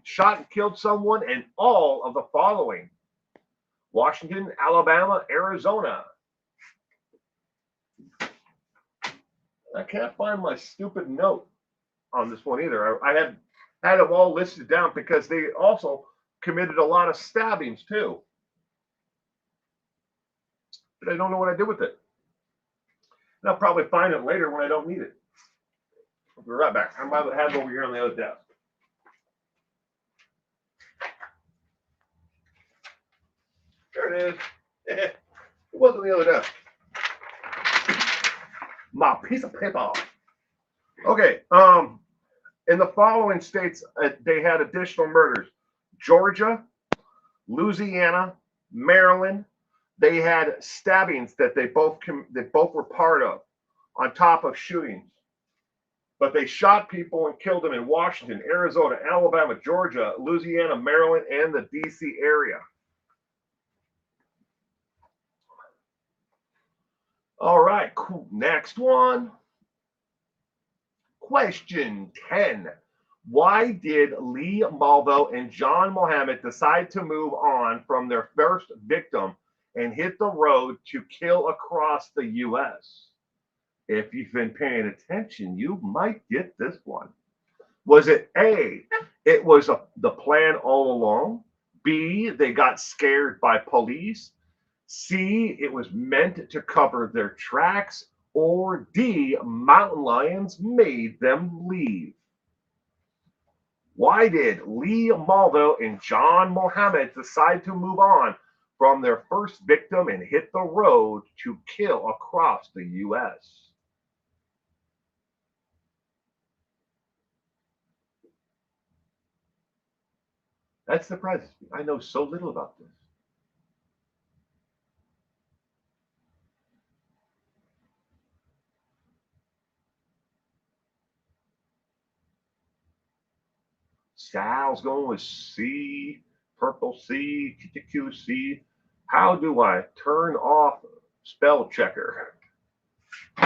shot and killed someone in all of the following: Washington, Alabama, Arizona. I can't find my stupid note on this one either. I had them all listed down because they also committed a lot of stabbings too. But I don't know what I did with it. And I'll probably find it later when I don't need it. I'll be right back. I might have it over here on the other desk. There it is. It wasn't the other desk. My piece of paper. Okay. In the following states, they had additional murders: Georgia, Louisiana, Maryland. They had stabbings that they both were part of, on top of shootings. But they shot people and killed them in Washington, Arizona, Alabama, Georgia, Louisiana, Maryland, and the D.C. area. All right, cool. Next one. Question 10. Why did Lee Malvo and John Mohammed decide to move on from their first victim and hit the road to kill across the U.S.? If you've been paying attention, you might get this one. Was it A, it was the plan all along? B, they got scared by police? C, it was meant to cover their tracks? Or D, mountain lions made them leave? Why did Lee Malvo and John Mohammed decide to move on from their first victim and hit the road to kill across the U.S.? That surprises me. I know so little about this. Sal's going with C, purple C, QC. How do I turn off spell checker?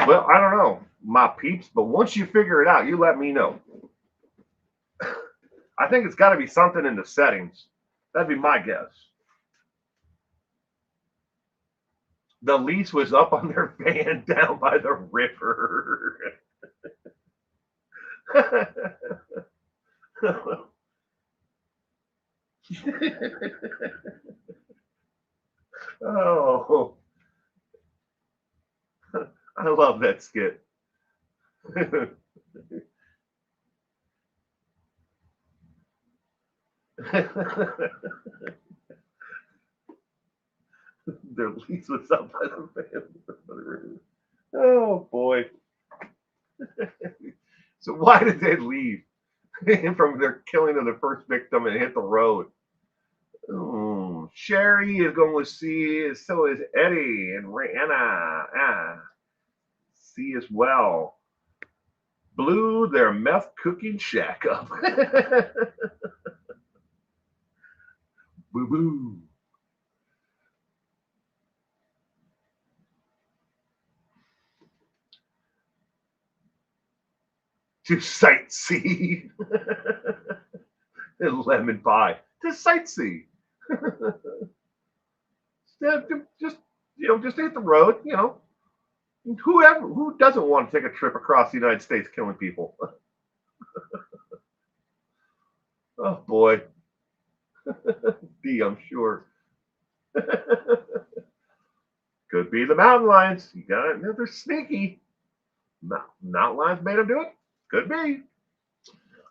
Well, I don't know, my peeps, but once you figure it out, you let me know. I think it's got to be something in the settings. That'd be my guess. The lease was up on their van down by the river. Oh, I love that skit. Their lease was up by the van. Oh boy. So why did they leave from their killing of the first victim and hit the road? Sherry is going with C. So is Eddie and Rihanna. C as well. Blew their meth cooking shack up. Boo boo. to sightsee. And lemon pie to sightsee. Just just hit the road. Who doesn't want to take a trip across the United States killing people? Oh boy, D, I'm sure. Could be the mountain lions. You got it. They're sneaky. Mountain lions made them do it. Could be.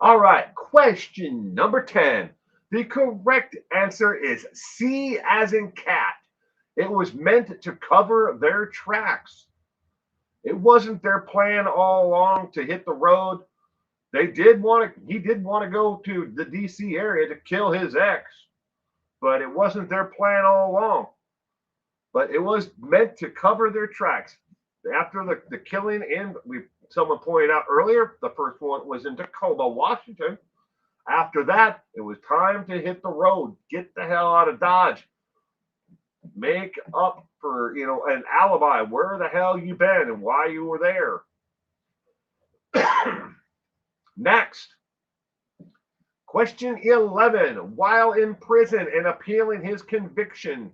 All right. Question number 10. The correct answer is C as in cat. It was meant to cover their tracks. It wasn't their plan all along to hit the road. He did want to go to the DC area to kill his ex, but it wasn't their plan all along. But it was meant to cover their tracks. After the killing someone pointed out earlier, the first one was in Tacoma, Washington. After that, it was time to hit the road, get the hell out of Dodge, make up for an alibi, where the hell you been and why you were there. Next, question 11. While in prison and appealing his conviction,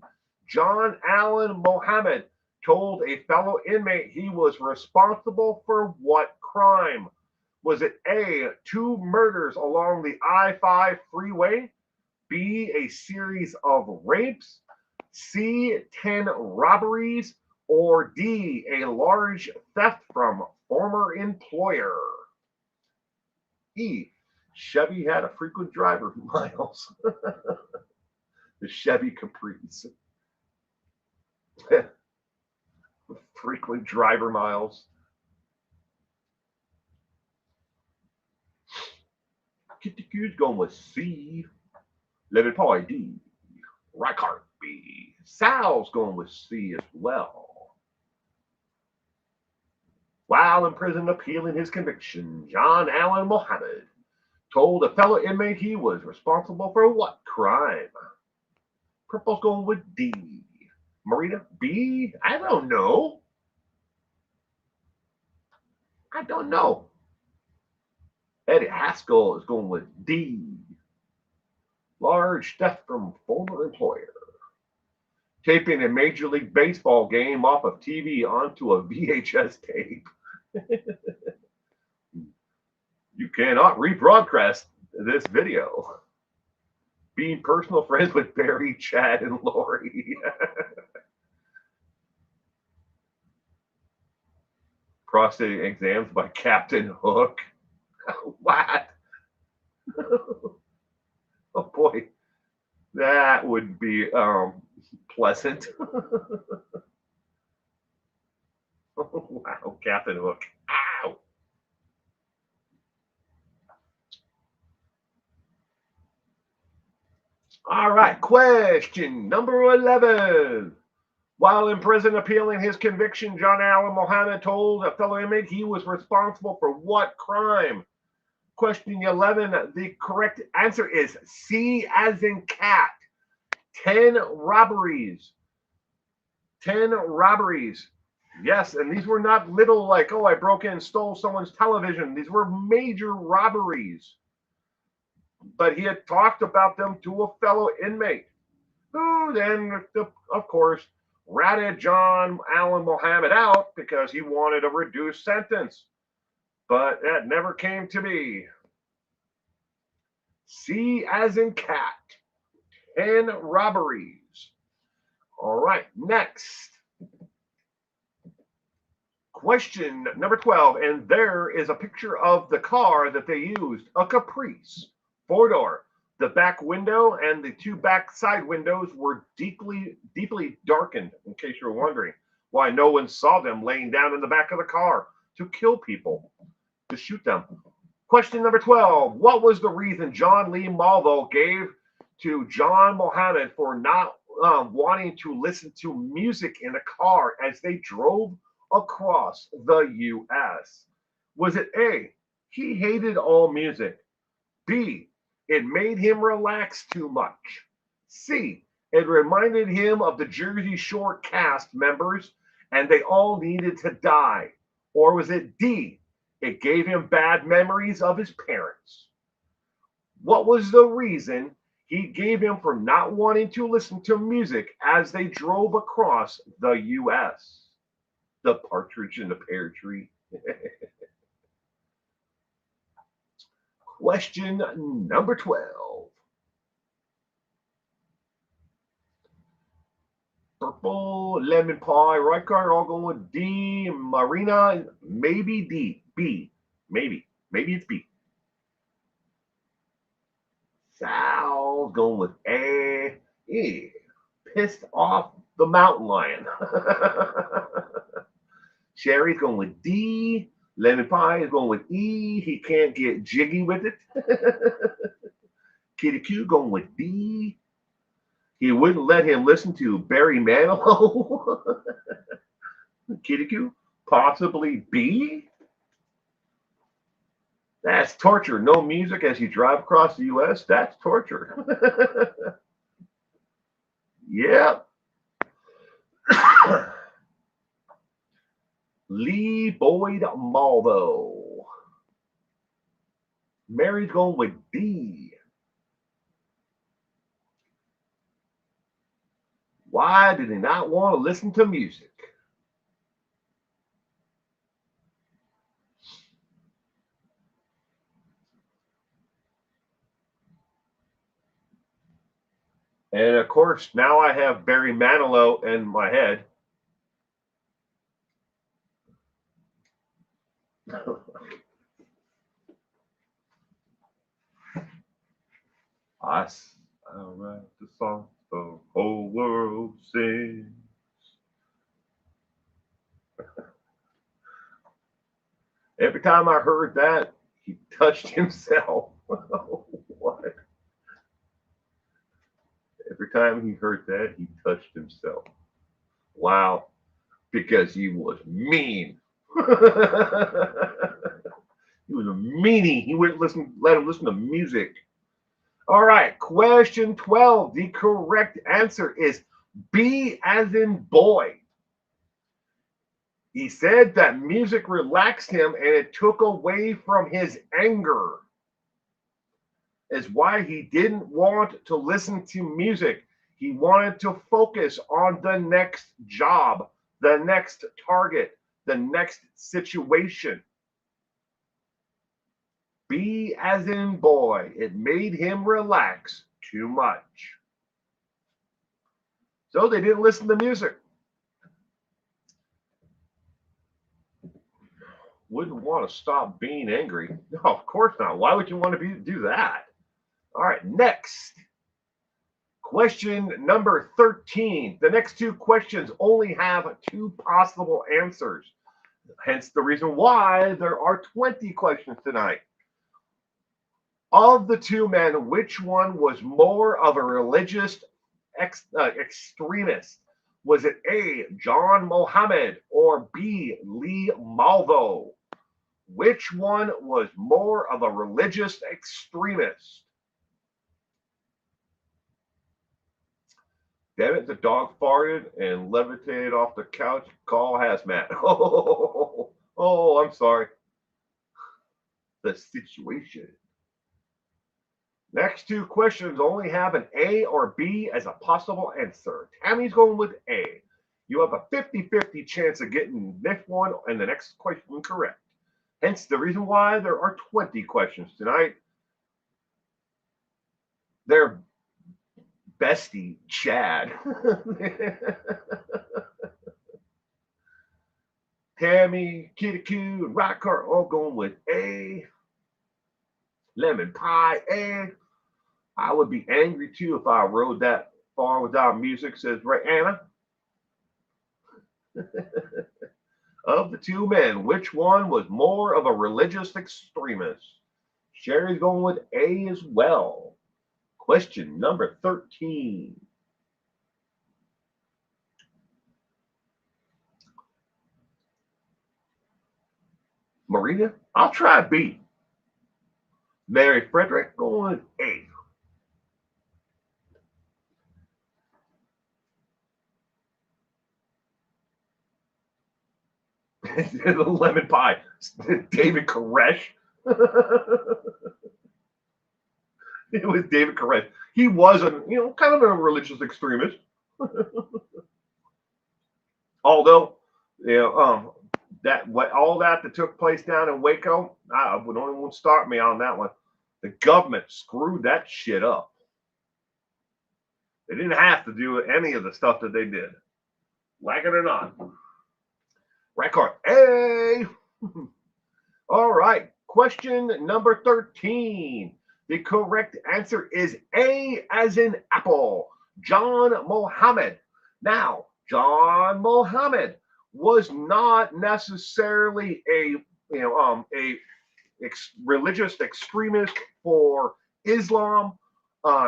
John Allen Mohammed told a fellow inmate he was responsible for what crime? Was it A, 2 murders along the I-5 freeway, B, a series of rapes, C, 10 robberies, or D, a large theft from former employer? E, Chevy had a frequent driver miles. The Chevy Caprice. Frequent driver miles. Kitty Q's going with C. Lemon Pie D. Reichardt B. Sal's going with C as well. While in prison appealing his conviction, John Allen Mohammed told a fellow inmate he was responsible for what crime? Purple's going with D. Marina B. I don't know. Eddie Haskell is going with D. Large theft from former employer. Taping a Major League Baseball game off of TV onto a VHS tape. You cannot rebroadcast this video. Being personal friends with Barry, Chad, and Lori. Prostate exams by Captain Hook. What? Oh boy, that would be pleasant. Oh, wow, Captain Hook. Ow. All right, question number 11. While in prison appealing his conviction, John Allen Mohammed told a fellow inmate he was responsible for what crime? Question 11, the correct answer is C as in cat. 10 robberies. 10 robberies. Yes, and these were not little like, oh, I broke in and stole someone's television. These were major robberies. But he had talked about them to a fellow inmate, who then, of course, ratted John Allen Mohammed out because he wanted a reduced sentence. But that never came to be. C as in cat. 10 robberies. All right, next. Question number 12, and there is a picture of the car that they used, a Caprice, 4-door. The back window and the 2 back side windows were deeply darkened, in case you're wondering why no one saw them laying down in the back of the car to kill people, to shoot them. Question number 12, what was the reason John Lee Malvo gave to John Mohammed for not wanting to listen to music in the car as they drove across the U.S.? Was it A, he hated all music, B, it made him relax too much, C, it reminded him of the Jersey Shore cast members and they all needed to die, or was it D, It gave him bad memories of his parents. What was the reason he gave him for not wanting to listen to music as they drove across the U.S.? The partridge in the pear tree. Question number 12. Purple, lemon pie, right card, all going with D. Marina, maybe D. B. Maybe. Maybe it's B. Sal going with A. E. Pissed off the mountain lion. Sherry's going with D. Lemon pie is going with E. He can't get jiggy with it. Kitty Q going with D. He wouldn't let him listen to Barry Manilow. Kitty Q, possibly B. That's torture. No music as you drive across the U.S. That's torture. Yep. Lee Boyd Malvo. Mary's going with D. Why did he not want to listen to music? And of course, now I have Barry Manilow in my head. I write the song the whole world sings. Every time I heard that, he touched himself. What? Every time he heard that, he touched himself. Wow. Because he was mean. He was a meanie. He wouldn't let him listen to music. All right, question 12. The correct answer is B as in boy. He said that music relaxed him and it took away from his anger. Is why he didn't want to listen to music. He wanted to focus on the next job, the next target, the next situation. B as in boy. It made him relax too much. So they didn't listen to music. Wouldn't want to stop being angry. No, of course not. Why would you want to do that? All right, next. Question number 13. The next two questions only have two possible answers. Hence the reason why there are 20 questions tonight. Of the two men, which one was more of a religious extremist? Was it A, John Mohammed, or B, Lee Malvo? Which one was more of a religious extremist? Damn it, the dog farted and levitated off the couch. Call hazmat. Oh, I'm sorry. The situation. Next two questions only have an A or B as a possible answer. Tammy's going with A. You have a 50-50 chance of getting this one and the next question correct. Hence the reason why there are 20 questions tonight. Their bestie, Chad. Tammy, Kitty Q, and Rock Cart all going with A. Lemon pie, A. I would be angry too if I rode that far without music, says Anna. Of the two men, which one was more of a religious extremist? Sherry's going with A as well. Question number 13. Marina, I'll try B. Mary Frederick going with A. The lemon pie. David Koresh. It was David Koresh. He was kind of a religious extremist. Although, all that took place down in Waco, won't start me on that one. The government screwed that shit up. They didn't have to do any of the stuff that they did. Like it or not. Record A. All right. Question number 13. The correct answer is A as in apple. John Mohammed. Now, John Mohammed was not necessarily a religious extremist for Islam.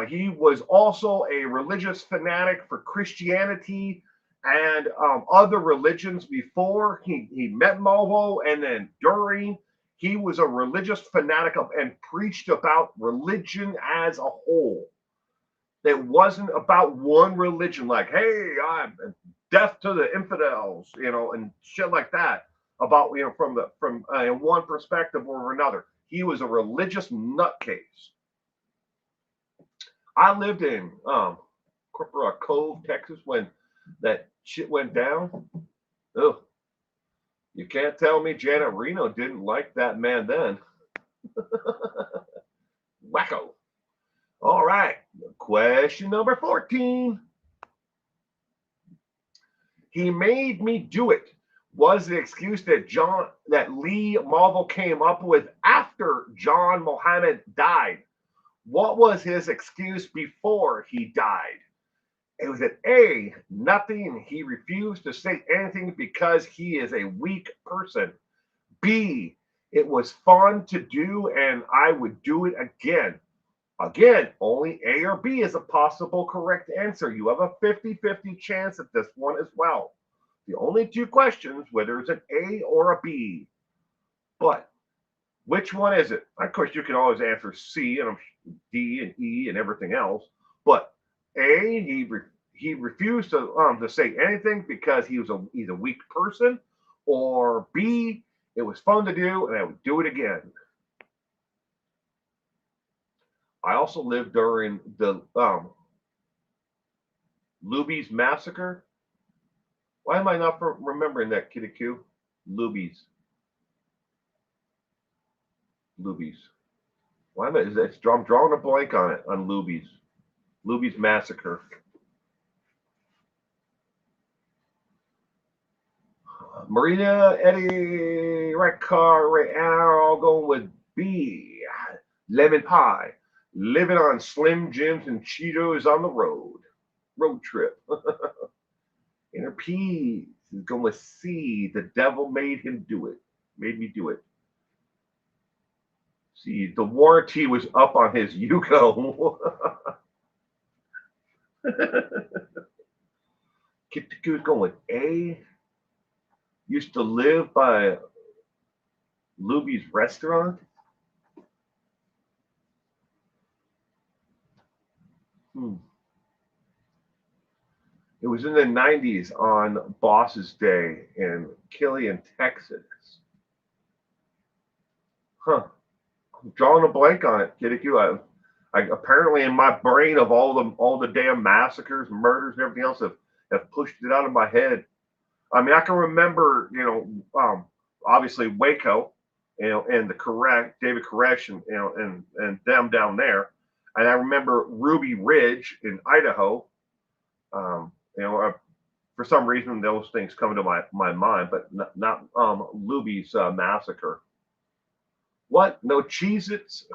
He was also a religious fanatic for Christianity and other religions before he met Malvo, and then during. He was a religious fanatic and preached about religion as a whole. It wasn't about one religion, like, hey, I'm death to the infidels, and shit like that. About from one perspective or another. He was a religious nutcase. I lived in Corpora Cove, Texas, when that shit went down. Ugh. You can't tell me Janet Reno didn't like that man then. Wacko. All right. Question number 14. He made me do it was the excuse that Lee Malvo came up with after John Mohammed died. What was his excuse before he died? It was an A, nothing. He refused to say anything because he is a weak person. B, it was fun to do and I would do it again. Again, only A or B is a possible correct answer. You have a 50-50 chance at this one as well. The only two questions, whether it's an A or a B. But which one is it? Of course, you can always answer C and D and E and everything else. But A, he refused to say anything because he's a weak person. Or B, it was fun to do and I would do it again. I also lived during the Luby's massacre. Why am I not remembering that, Kitty Q? Luby's. Why am I? I'm drawing a blank on it, on Luby's. Luby's massacre. Marina, Eddie, Red Car, Ray Arrow, going with B. Lemon pie. Living on Slim Jims and Cheetos on the road. Road trip. Inner Peas is going with C. The devil made him do it. Made me do it. See, the warranty was up on his Yugo. Kit the Goose going with A. Used to live by Luby's restaurant. It was in the 90s on Boss's Day in Killian, Texas. Huh. I'm drawing a blank on it, Kitty Q. I apparently in my brain of all the damn massacres, murders, and everything else have pushed it out of my head. I mean, I can remember, obviously Waco, and the David Koresh, and them down there, and I remember Ruby Ridge in Idaho. For some reason those things come to my mind, but not Luby's massacre. What? No Cheez-Its?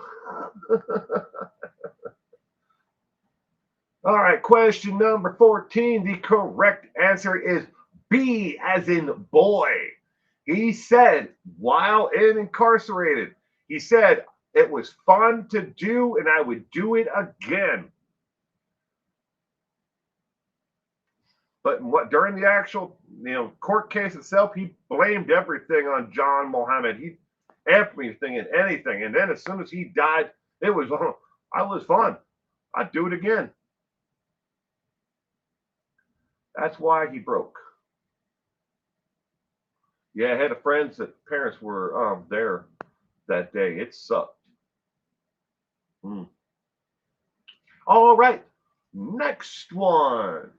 All right, question number 14. The correct answer is B as in boy. He said while incarcerated, he said it was fun to do and I would do it again. But during the actual court case itself, he blamed everything on John Mohammed. Everything and anything. And then as soon as he died, it was fun. I'd do it again. That's why he broke. Yeah, I had a friends that parents were there that day. It sucked. Mm. All right, next one.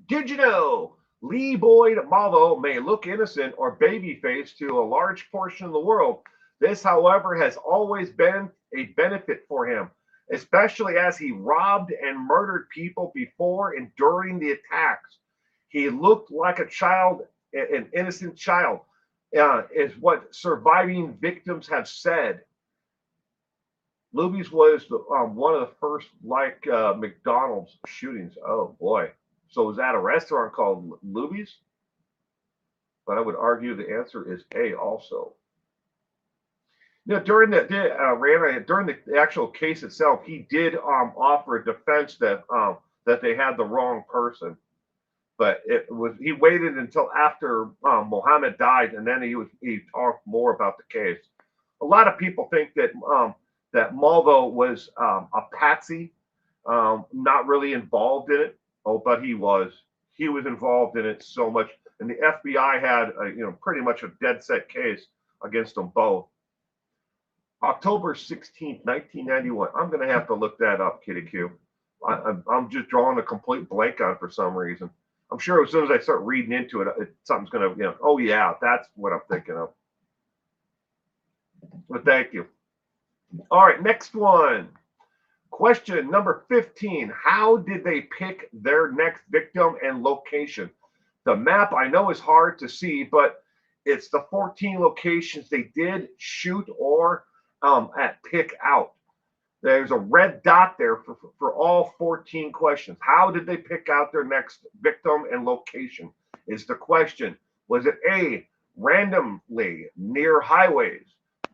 Did you know Lee Boyd Malvo may look innocent or babyface to a large portion of the world? This, however, has always been a benefit for him, especially as he robbed and murdered people before and during the attacks. He looked like a child, an innocent child, is what surviving victims have said. Luby's was one of the first, like McDonald's shootings. Oh boy! So was that a restaurant called Luby's? But I would argue the answer is A also. Now, during the actual case itself, he did offer a defense that they had the wrong person, but he waited until after Mohammed died, and then he talked more about the case. A lot of people think that Malvo was a patsy, not really involved in it. Oh, but he was. He was involved in it so much, and the FBI had pretty much a dead set case against them both. October 16th, 1991. I'm going to have to look that up, Kitty Q. I'm just drawing a complete blank on for some reason. I'm sure as soon as I start reading into it, something's going to, oh yeah, that's what I'm thinking of. But thank you. All right, next one. Question number 15. How did they pick their next victim and location? The map I know is hard to see, but it's the 14 locations they did shoot or pick out. There's a red dot there for all 14 questions. How did they pick out their next victim and location? Is the question. Was it A, randomly near highways?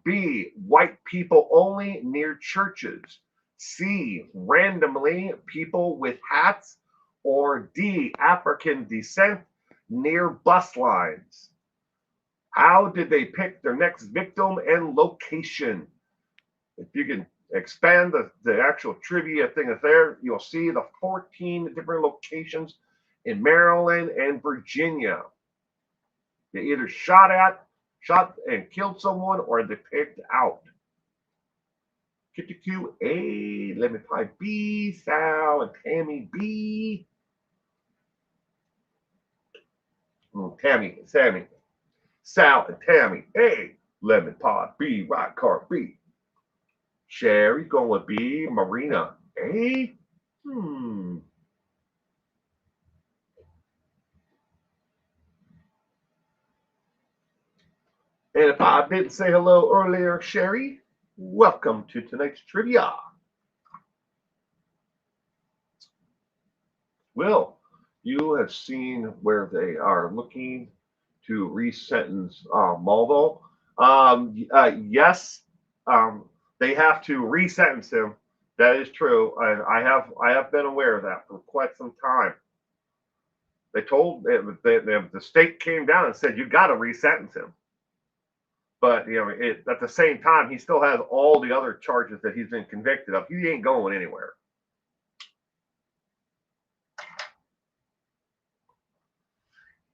B, white people only near churches? C, randomly people with hats? Or D, African descent near bus lines? How did they pick their next victim and location? If you can expand the actual trivia thing there, you'll see the 14 different locations in Maryland and Virginia. They either shot and killed someone, or they picked out. Kitty Q A, Lemon Pie B, Sal and Tammy B. Sammy, Sal and Tammy A, Lemon Pie B, Rock Car B. Sherry going with B, Marina A. And if I didn't say hello earlier, Sherry, welcome to tonight's trivia. Will, you have seen where they are looking to resentence Malvo. Yes, they have to resentence him. That is true. I have been aware of that for quite some time. They told the state came down and said you got to resentence him. But at the same time, he still has all the other charges that he's been convicted of. He ain't going anywhere.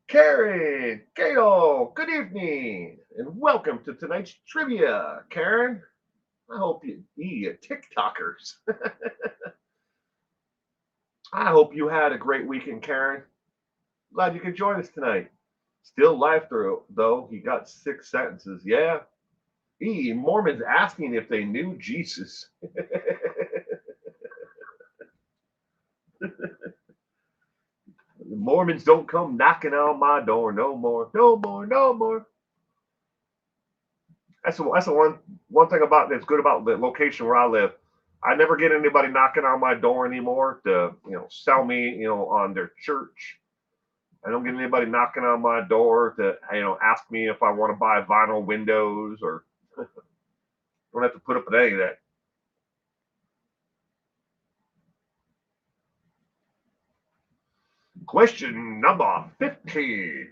Karen, Gail, good evening, and welcome to tonight's trivia. Karen, I hope you TikTokers. I hope you had a great weekend, Karen. Glad you could join us tonight. Still live through, though. He got 6 sentences. Yeah. Mormons asking if they knew Jesus. The Mormons don't come knocking on my door no more. No more, no more. That's the one thing about that's good about the location where I live. I never get anybody knocking on my door anymore to sell me on their church. I don't get anybody knocking on my door to ask me if I want to buy vinyl windows or don't have to put up with any of that. Question number 15.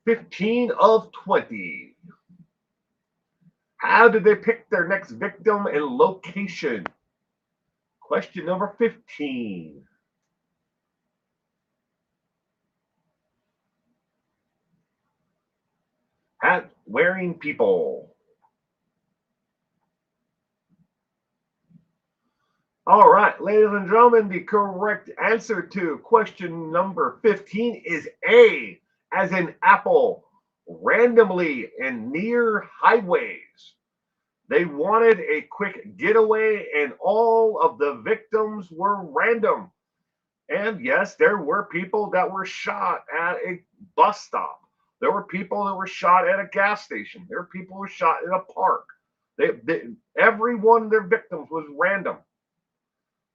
15 of 20. How did they pick their next victim and location? Question number 15. wearing people. All right, ladies and gentlemen, the correct answer to question number 15 is A, as in apple, randomly and near highways. They wanted a quick getaway, and all of the victims were random. And yes, there were people that were shot at a bus stop. There were people that were shot at a gas station. There were people who were shot in a park. Every one of their victims was random.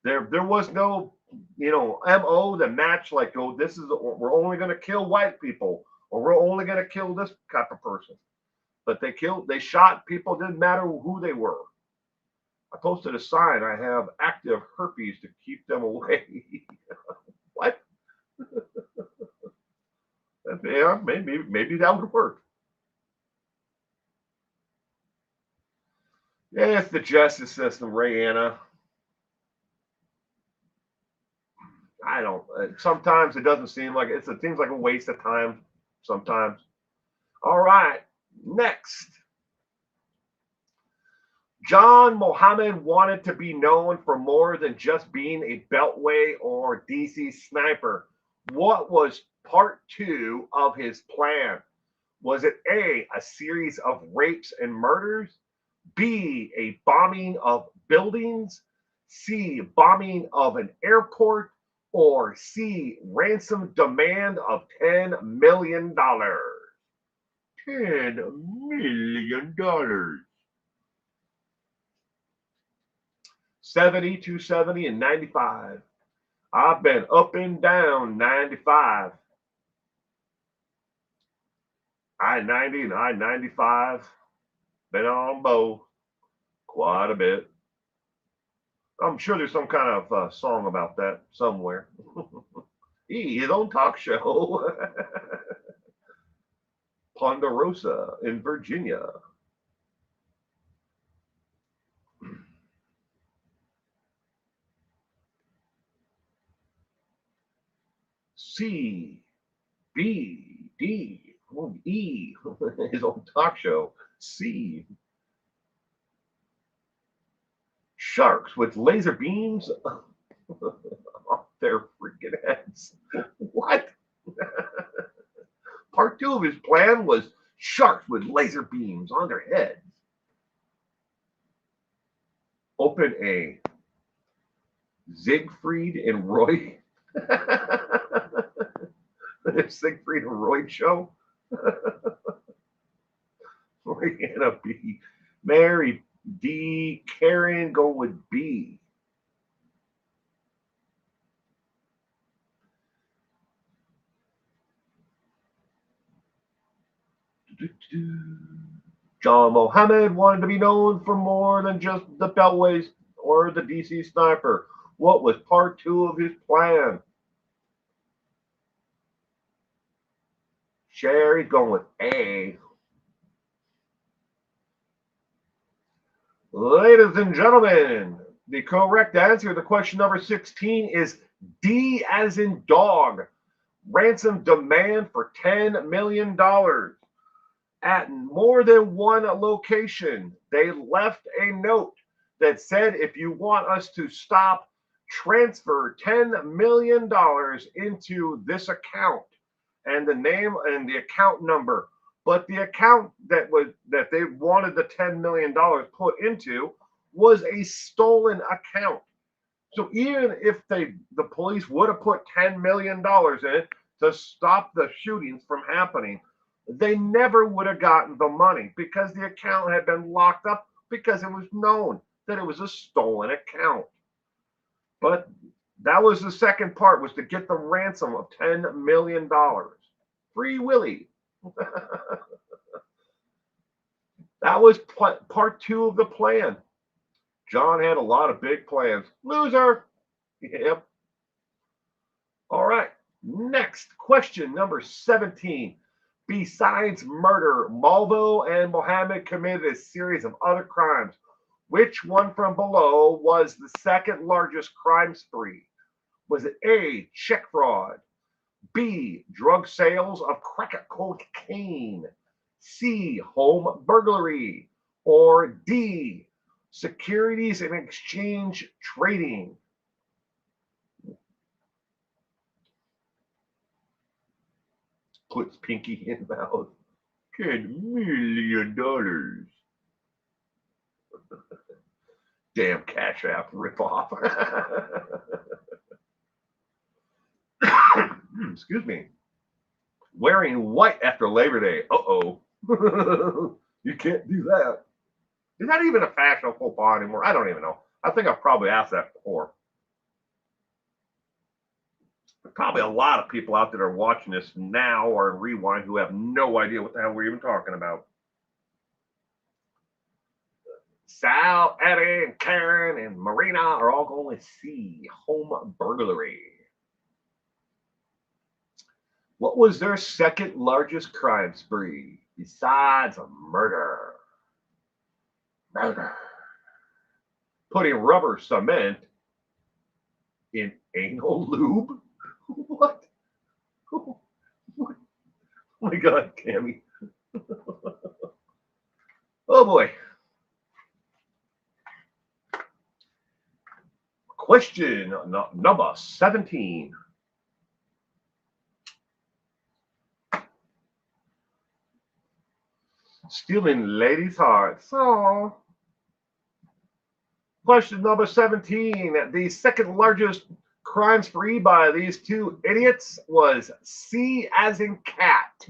There was no, MO that matched like, oh, this is, we're only going to kill white people, or we're only going to kill this type of person. But they shot people, didn't matter who they were. I posted a sign, I have active herpes to keep them away. What? Yeah, maybe that would work. Yeah, it's the justice system, Rayanna. I don't. Sometimes it doesn't seem like it seems like a waste of time. Sometimes. All right. Next, John Mohammed wanted to be known for more than just being a Beltway or DC sniper. What was part two of his plan? Was it A, series of rapes and murders? B, a bombing of buildings? C, bombing of an airport? Or C, ransom demand of $10 million? $10 million. 70, 270, and 95. I've been up and down 95. I-90 and I-95. Been on both quite a bit. I'm sure there's some kind of song about that somewhere. His own talk show. Ponderosa in Virginia. C, B, D, E. His own talk show. C. Sharks with laser beams off their freaking heads. What? Part two of his plan was sharks with laser beams on their heads. Open a Siegfried and Roy. Siegfried and Roy show. Rihanna B. Mary D. Karen, go with B. John Mohammed wanted to be known for more than just the Beltways or the DC sniper. What was part two of his plan? Sherry's going with A. Ladies and gentlemen, the correct answer to question number 16 is D as in dog. Ransom demand for $10 million. At more than one location, they left a note that said, if you want us to stop, transfer $10 million into this account, and the name and the account number. But the account that they wanted the $10 million put into was a stolen account. So even if the police would have put $10 million in it to stop the shootings from happening, they never would have gotten the money because the account had been locked up because it was known that it was a stolen account. But that was the second part, was to get the ransom of $10 million. Free Willy. That was part two of the plan. John had a lot of big plans. Loser. Yep. All right. Next, question number 17. Besides murder, Malvo and Mohammed committed a series of other crimes. Which one from below was the second largest crime spree? Was it A, check fraud, B, drug sales of crack cocaine, C, home burglary, or D, securities and exchange trading? Puts pinky in mouth. $10 million. Damn Cash App ripoff. Excuse me. Wearing white after Labor Day. Uh-oh. You can't do that. Is that even a fashionable faux anymore? I don't even know. I think I've probably asked that before. There's probably a lot of people out there that are watching this now or in rewind who have no idea what the hell we're even talking about. Sal, Eddie, and Karen, and Marina are all going with C, home burglary. What was their second largest crime spree besides a murder? Murder. Putting rubber cement in anal lube? What? What? Oh my God, Tammy. Oh boy. Question number 17. Stealing ladies' hearts. Oh. Question number 17. The second largest crime spree by these two idiots was C as in cat.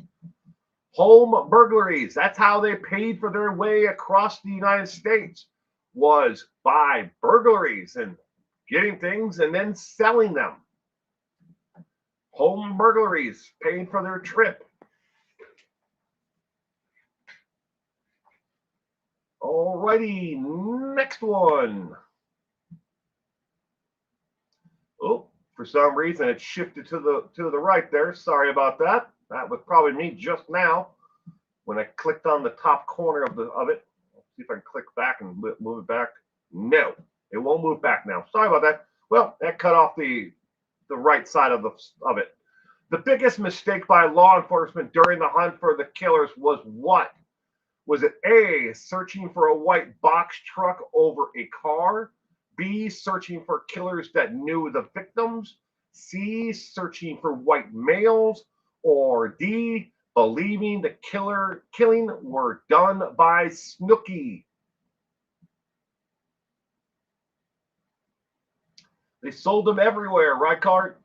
Home burglaries. That's how they paid for their way across the United States, was by burglaries and getting things and then selling them. Home burglaries, paying for their trip. Alrighty, next one. Oh, for some reason it shifted to the right there. Sorry about that. That was probably me just now when I clicked on the top corner of it. Let's see if I can click back and move it back. No, it won't move back now. Sorry about that. Well, that cut off the right side of it. The biggest mistake by law enforcement during the hunt for the killers was what? Was it A, searching for a white box truck over a car? B, searching for killers that knew the victims? C, searching for white males? Or D, believing the killing were done by Snooki? They sold them everywhere, right, Cart?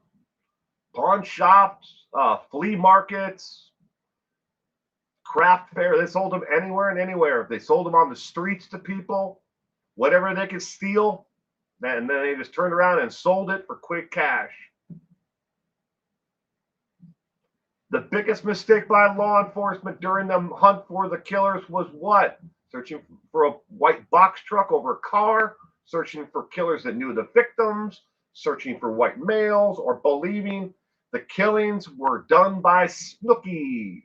Pawn shops, flea markets, craft fair. They sold them anywhere and anywhere. They sold them on the streets to people, whatever they could steal, and then they just turned around and sold it for quick cash. The biggest mistake by law enforcement during the hunt for the killers was what? Searching for a white box truck over a car, searching for killers that knew the victims, searching for white males, or believing the killings were done by Snooki.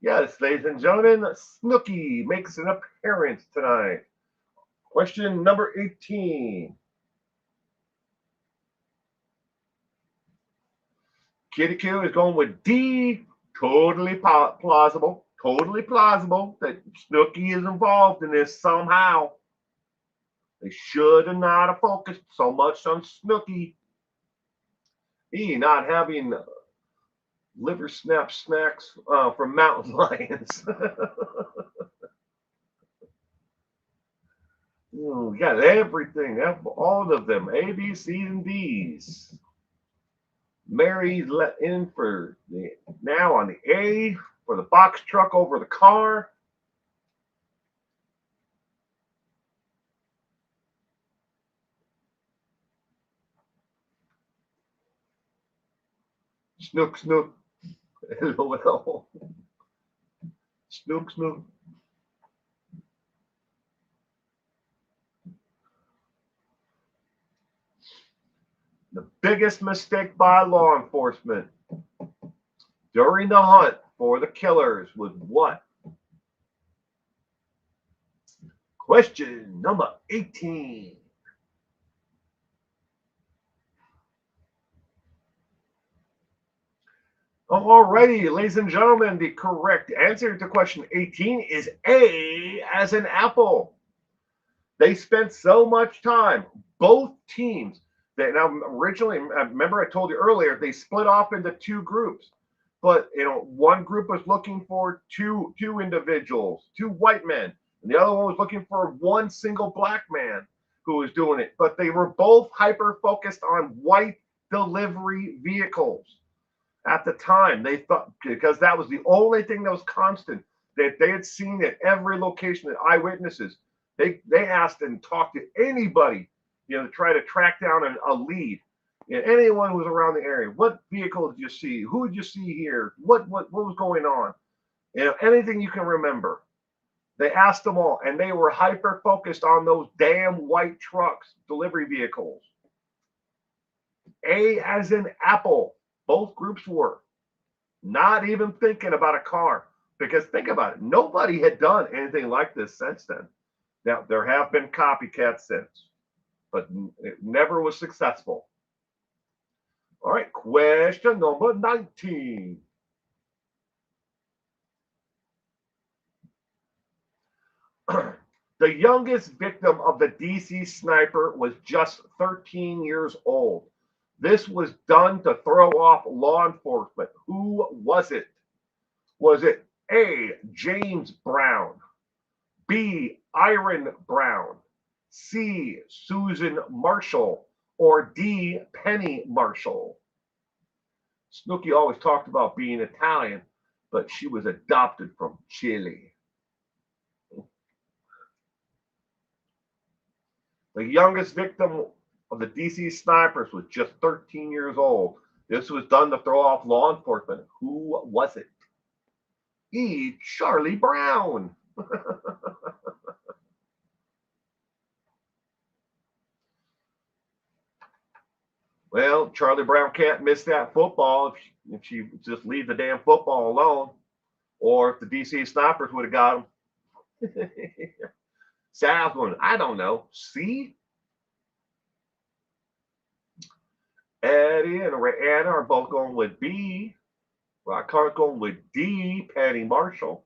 Yes, ladies and gentlemen, Snooki makes an appearance tonight. Question number 18. Kitty Q is going with D. Totally plausible. Totally plausible that Snooki is involved in this somehow. They should have not focused so much on Snooki. E, not having liver snacks from mountain lions. We got everything, all of them, A, B, C, and D's. Mary's let in for now on the A for the box truck over the car. Snook, snook. LOL. Snook, snook. The biggest mistake by law enforcement during the hunt for the killers was what? Question number 18. Alrighty, ladies and gentlemen, the correct answer to question 18 is A as in apple. They spent so much time, both teams. That now originally, remember I told you earlier, they split off into two groups. But one group was looking for two individuals, two white men, and the other one was looking for one single black man who was doing it. But they were both hyper focused on white delivery vehicles at the time. They thought because that was the only thing that was constant that they had seen at every location, that eyewitnesses. They asked and talked to anybody, to try to track down a lead. Anyone who was around the area. What vehicle did you see? Who did you see here? What was going on? Anything you can remember. They asked them all, and they were hyper focused on those damn white trucks, delivery vehicles. A as in apple. Both groups were not even thinking about a car, because think about it, nobody had done anything like this since then. Now there have been copycats since, but it never was successful. All right, question number 19. The youngest victim of the DC sniper was just 13 years old. This was done to throw off law enforcement. Who was it? Was it A, James Brown, B, Iron Brown, C, Susan Marshall, or D, Penny Marshall? Snooki always talked about being Italian, but she was adopted from Chile. The youngest victim of the DC snipers was just 13 years old. This was done to throw off law enforcement. Who was it? E, Charlie Brown. Well, Charlie Brown can't miss that football if she just leave the damn football alone, or if the DC snipers would have got him. Sal's going, I don't know. C? Eddie and Anna are both going with B. Rockhart's going with D, Penny Marshall.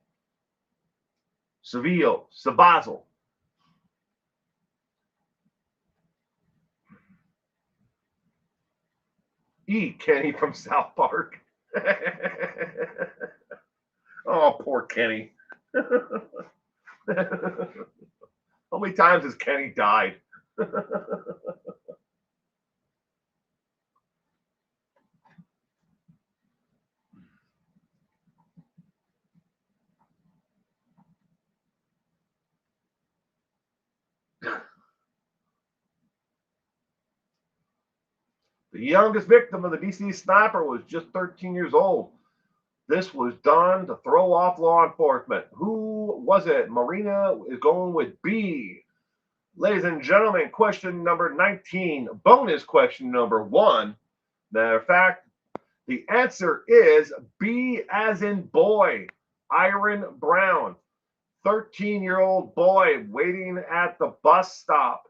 Seville, Sabazel. E, Kenny from South Park. Oh, poor Kenny. How many times has Kenny died? The youngest victim of the DC sniper was just 13 years old. This was done to throw off law enforcement. Who was it? Marina is going with B. Ladies and gentlemen, question number 19, bonus question number 1. Matter of fact, the answer is B as in boy, Iron Brown. 13-year-old boy waiting at the bus stop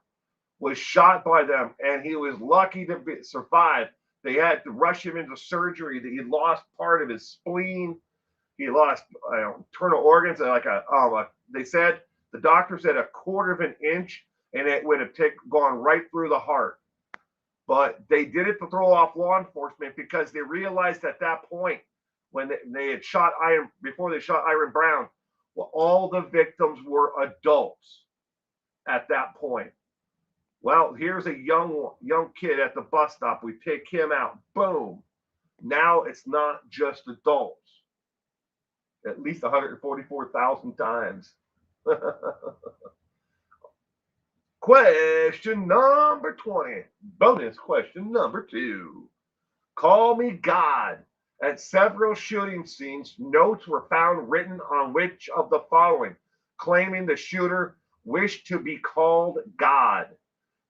was shot by them, and he was lucky to survive. They had to rush him into surgery. He lost part of his spleen. He lost internal organs. They said, the doctor said, a quarter of an inch, and it would have gone right through the heart. But they did it to throw off law enforcement, because they realized at that point, when they had shot before they shot Iron Brown, well, all the victims were adults at that point. Well, here's a young kid at the bus stop. We take him out. Boom. Now it's not just adults. At least 144,000 times. Question number 20. Bonus question number 2. Call me God. At several shooting scenes, notes were found written on which of the following, claiming the shooter wished to be called God?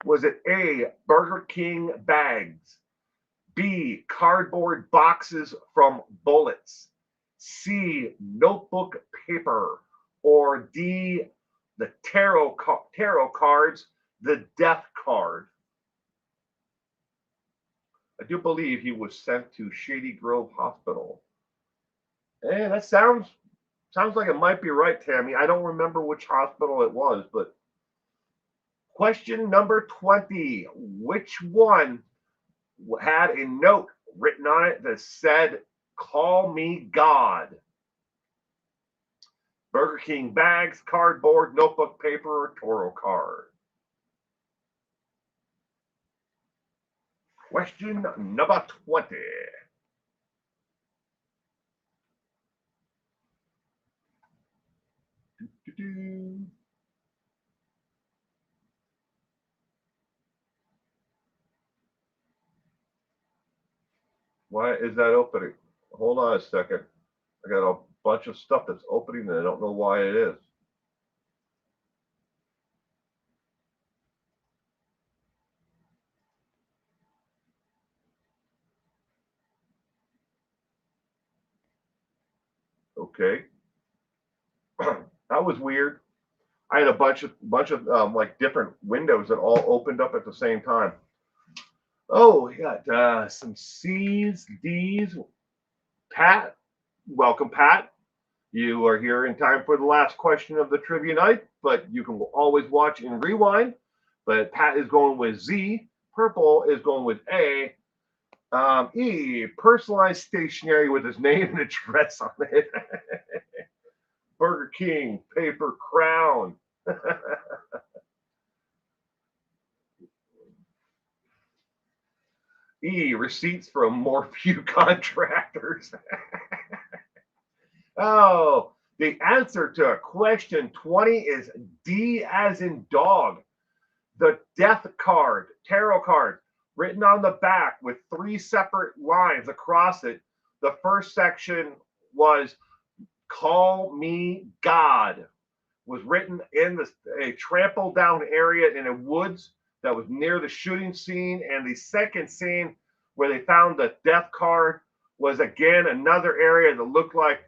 Was it A, Burger King bags, B, cardboard boxes from bullets, C, notebook paper, or D, the tarot cards, the death card? I do believe he was sent to Shady Grove Hospital that sounds like it might be right, Tammy. I don't remember which hospital it was, but question number 20. Which one had a note written on it that said, "Call me God"? Burger King bags, cardboard, notebook paper, or Toro card? Question number 20. Why is that opening? Hold on a second. I got a bunch of stuff that's opening and I don't know why it is. Okay. That was weird. I had a bunch of like different windows that all opened up at the same time. Oh, we got some C's, D's. Pat, welcome, Pat. You are here in time for the last question of the trivia night, but you can always watch and rewind. But Pat is going with Z. Purple is going with A. E, personalized stationery with his name and address on it. Burger King, paper crown. E, receipts from more few contractors. Oh, the answer to question 20 is D as in dog. The death card, tarot card, written on the back with 3 separate lines across it. The first section was "Call me God," was written in a trampled down area in the woods that was near the shooting scene. And the second scene where they found the death card was again another area that looked like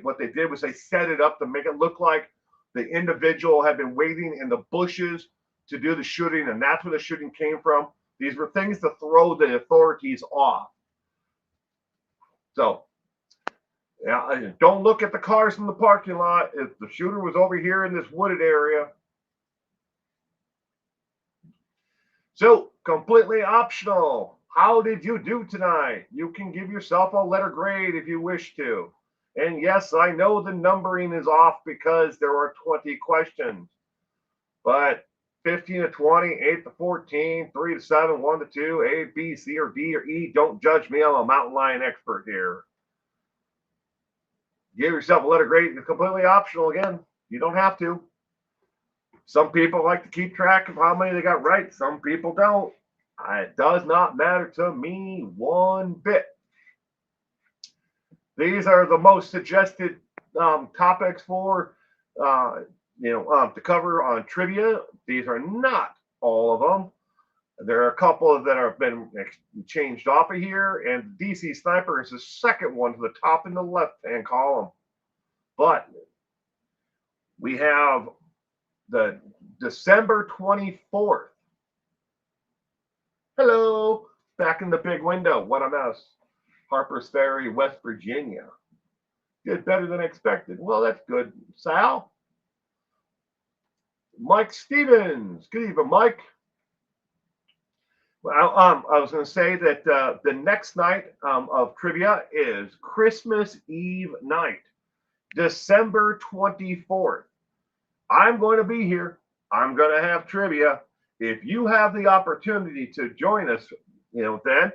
what they did was they set it up to make it look like the individual had been waiting in the bushes to do the shooting, and that's where the shooting came from. These were things to throw the authorities off. So, yeah, don't look at the cars from the parking lot. If the shooter was over here in this wooded area. So, completely optional. How did you do tonight? You can give yourself a letter grade if you wish to. And yes, I know the numbering is off because there are 20 questions. But 15 to 20, 8 to 14, 3 to 7, 1 to 2, A, B, C, or D, or E. Don't judge me. I'm a mountain lion expert here. Give yourself a letter grade. It's completely optional again. You don't have to. Some people like to keep track of how many they got right. Some people don't. It does not matter to me one bit. These are the most suggested topics for to cover on trivia. These are not all of them. There are a couple that have been changed off of here, and DC Sniper is the second one to the top in the left-hand column. But we have the December 24th. Hello, back in the big window. What a mess. Harper's Ferry, West Virginia. Did better than expected. Well, that's good. Sal? Mike Stevens. Good evening, Mike. Well, I was going to say that the next night of trivia is Christmas Eve night, December 24th. I'm going to be here. I'm going to have trivia. If you have the opportunity to join us, then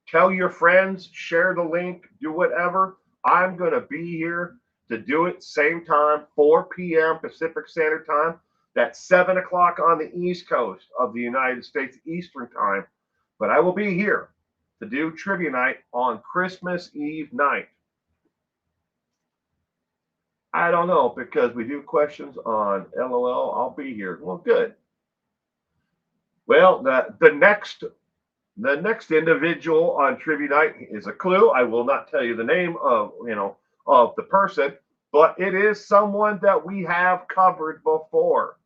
tell your friends, share the link, do whatever. I'm going to be here to do it same time, 4 p.m. Pacific Standard Time. That's 7 o'clock on the East Coast of the United States Eastern Time. But I will be here to do trivia night on Christmas Eve night. I don't know, because we do questions on LOL. I'll be here. Well, good. Well, the next individual on trivia night is a clue. I will not tell you the name of the person, but it is someone that we have covered before,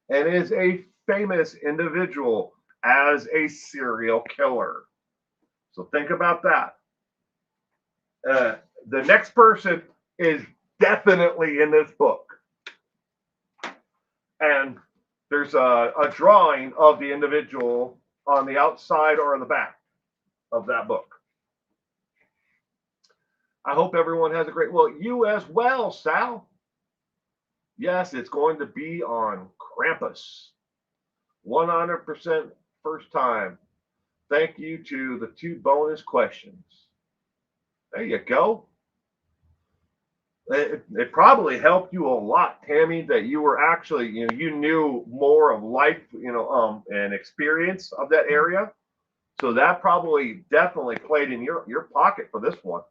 and is a famous individual as a serial killer. So think about that. The next person is definitely in this book. And there's a drawing of the individual on the outside or on the back of that book. I hope everyone has a great, well, you as well, Sal. Yes, it's going to be on Krampus. 100% first time. Thank you to the 2 bonus questions. There you go. It probably helped you a lot, Tammy, that you were actually, you knew more of life, and experience of that area. So that probably definitely played in your pocket for this one.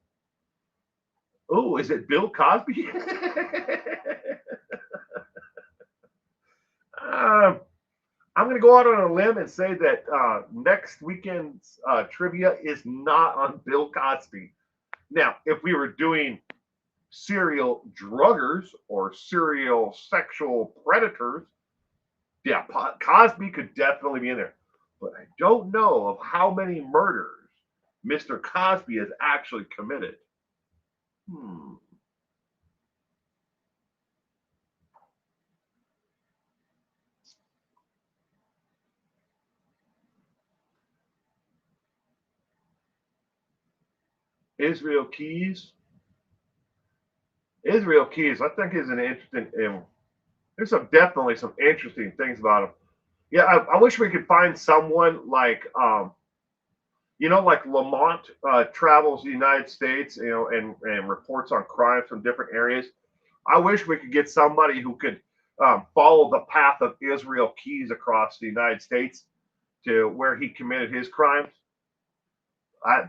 Oh, is it Bill Cosby? I'm going to go out on a limb and say that next weekend's trivia is not on Bill Cosby. Now, if we were doing serial druggers or serial sexual predators, yeah, Cosby could definitely be in there. But I don't know of how many murders Mr. Cosby has actually committed. Israel Keys. Israel Keys, I think, is an interesting. There's definitely some interesting things about him. Yeah, I wish we could find someone like, like Lamont travels the United States, and reports on crimes from different areas. I wish we could get somebody who could follow the path of Israel Keys across the United States to where he committed his crimes.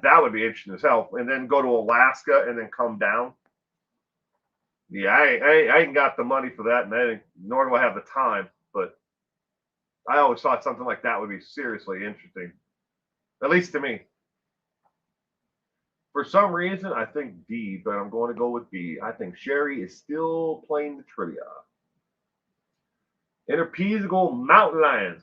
That would be interesting as hell. And then go to Alaska and then come down. Yeah, I ain't got the money for that, and nor do I have the time. But I always thought something like that would be seriously interesting, at least to me. For some reason, I think D, but I'm going to go with B. I think Sherry is still playing the trivia. Interpeasable Mountain Lions.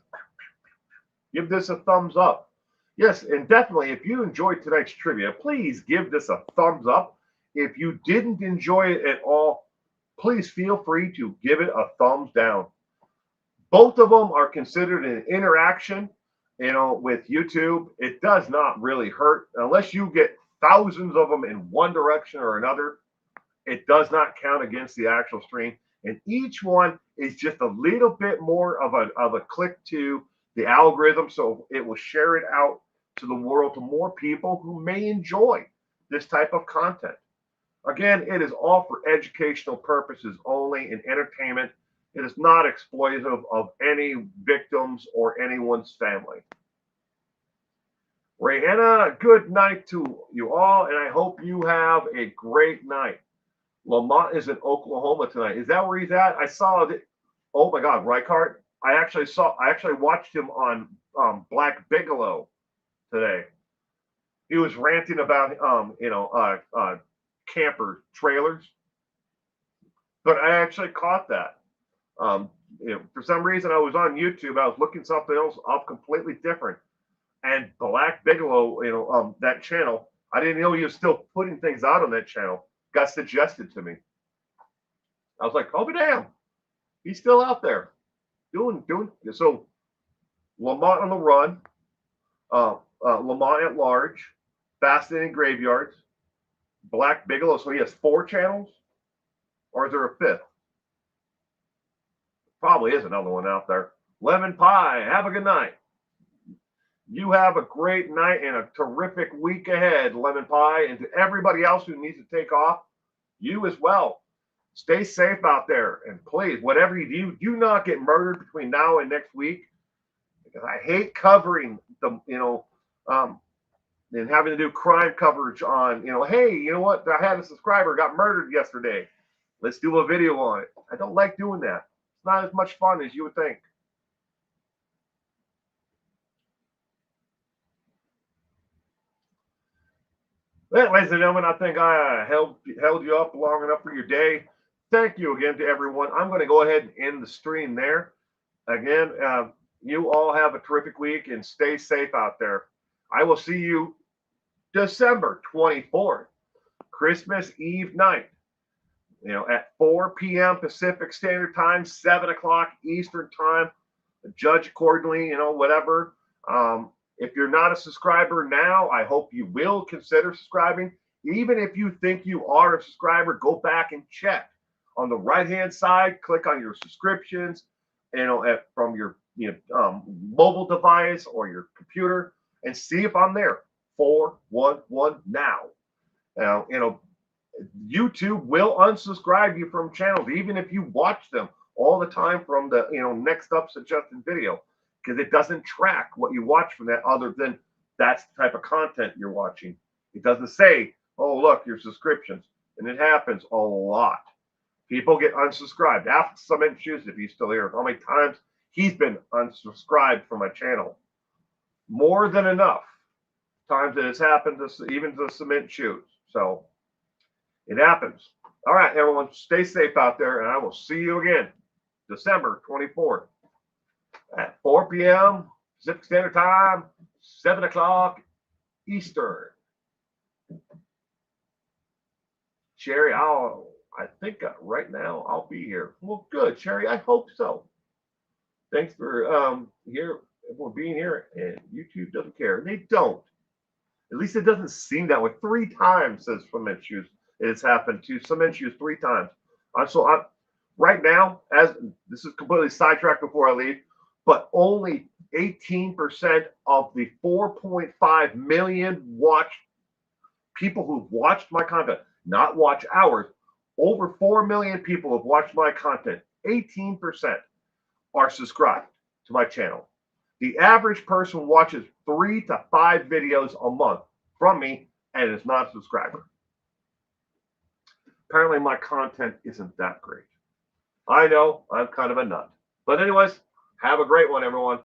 Give this a thumbs up. Yes, and definitely, if you enjoyed tonight's trivia, please give this a thumbs up. If you didn't enjoy it at all, please feel free to give it a thumbs down. Both of them are considered an interaction, with YouTube. It does not really hurt unless you get thousands of them in one direction or another. It does not count against the actual stream. And each one is just a little bit more of a click to the algorithm, so it will share it out to the world, to more people who may enjoy this type of content. Again, it is all for educational purposes only and entertainment. It is not exploitative of any victims or anyone's family. Rayanna, good night to you all, and I hope you have a great night. Lamont is in Oklahoma tonight. Is that where he's at? I saw it. Oh my God, Reichart. I actually watched him on Black Bigelow today. He was ranting about camper trailers, but I actually caught that. For some reason, I was on YouTube. I was looking something else up completely different, and Black Bigelow, that channel. I didn't know he was still putting things out on that channel. Got suggested to me. I was like, oh damn, he's still out there doing. So Lamont on the Run, Lamont at Large, Fascinating Graveyards, Black Bigelow. So he has 4 channels, or is there a 5th? Probably is another one out there. Lemon Pie, have a good night. You have a great night and a terrific week ahead, Lemon Pie. And to everybody else who needs to take off, you as well. Stay safe out there. And please, whatever you do not get murdered between now and next week. Because I hate covering the, and having to do crime coverage on, hey, you know what? I had a subscriber got murdered yesterday. Let's do a video on it. I don't like doing that. It's not as much fun as you would think. Well, ladies and gentlemen, I think I held you up long enough for your day. Thank you again to everyone. I'm going to go ahead and end the stream there. Again, you all have a terrific week and stay safe out there. I will see you December 24th, Christmas Eve night. at 4 p.m. Pacific Standard Time, 7 o'clock Eastern Time. Judge accordingly, whatever. If you're not a subscriber now, I hope you will consider subscribing. Even if you think you are a subscriber, go back and check. On the right-hand side, click on your subscriptions, from your mobile device or your computer, and see if I'm there. 411 now. Now, YouTube will unsubscribe you from channels, even if you watch them all the time from the next up suggested video, because it doesn't track what you watch from that other than that's the type of content you're watching. It doesn't say, oh, look, your subscriptions. And it happens a lot. People get unsubscribed. Ask Cement Shoes if he's still here. How many times he's been unsubscribed from my channel? More than enough times it has happened to even to Cement Shoes. So it happens. All right, everyone, stay safe out there, and I will see you again December 24th at 4 p.m. Pacific Standard Time, 7 o'clock Eastern. Sherry, I think right now I'll be here. Well, good, Sherry. I hope so. Thanks for everyone being here, and YouTube doesn't care. They don't. At least it doesn't seem that way. 3 times, says Cement Shoes. It's happened to Cement Shoes 3 times. So right now, as this is completely sidetracked before I leave, but only 18% of the 4.5 million people who've watched my content, not watch hours, over 4 million people have watched my content. 18% are subscribed to my channel. The average person watches 3 to 5 videos a month from me and is not a subscriber. Apparently my content isn't that great. I know, I'm kind of a nut. But anyways, have a great one, everyone.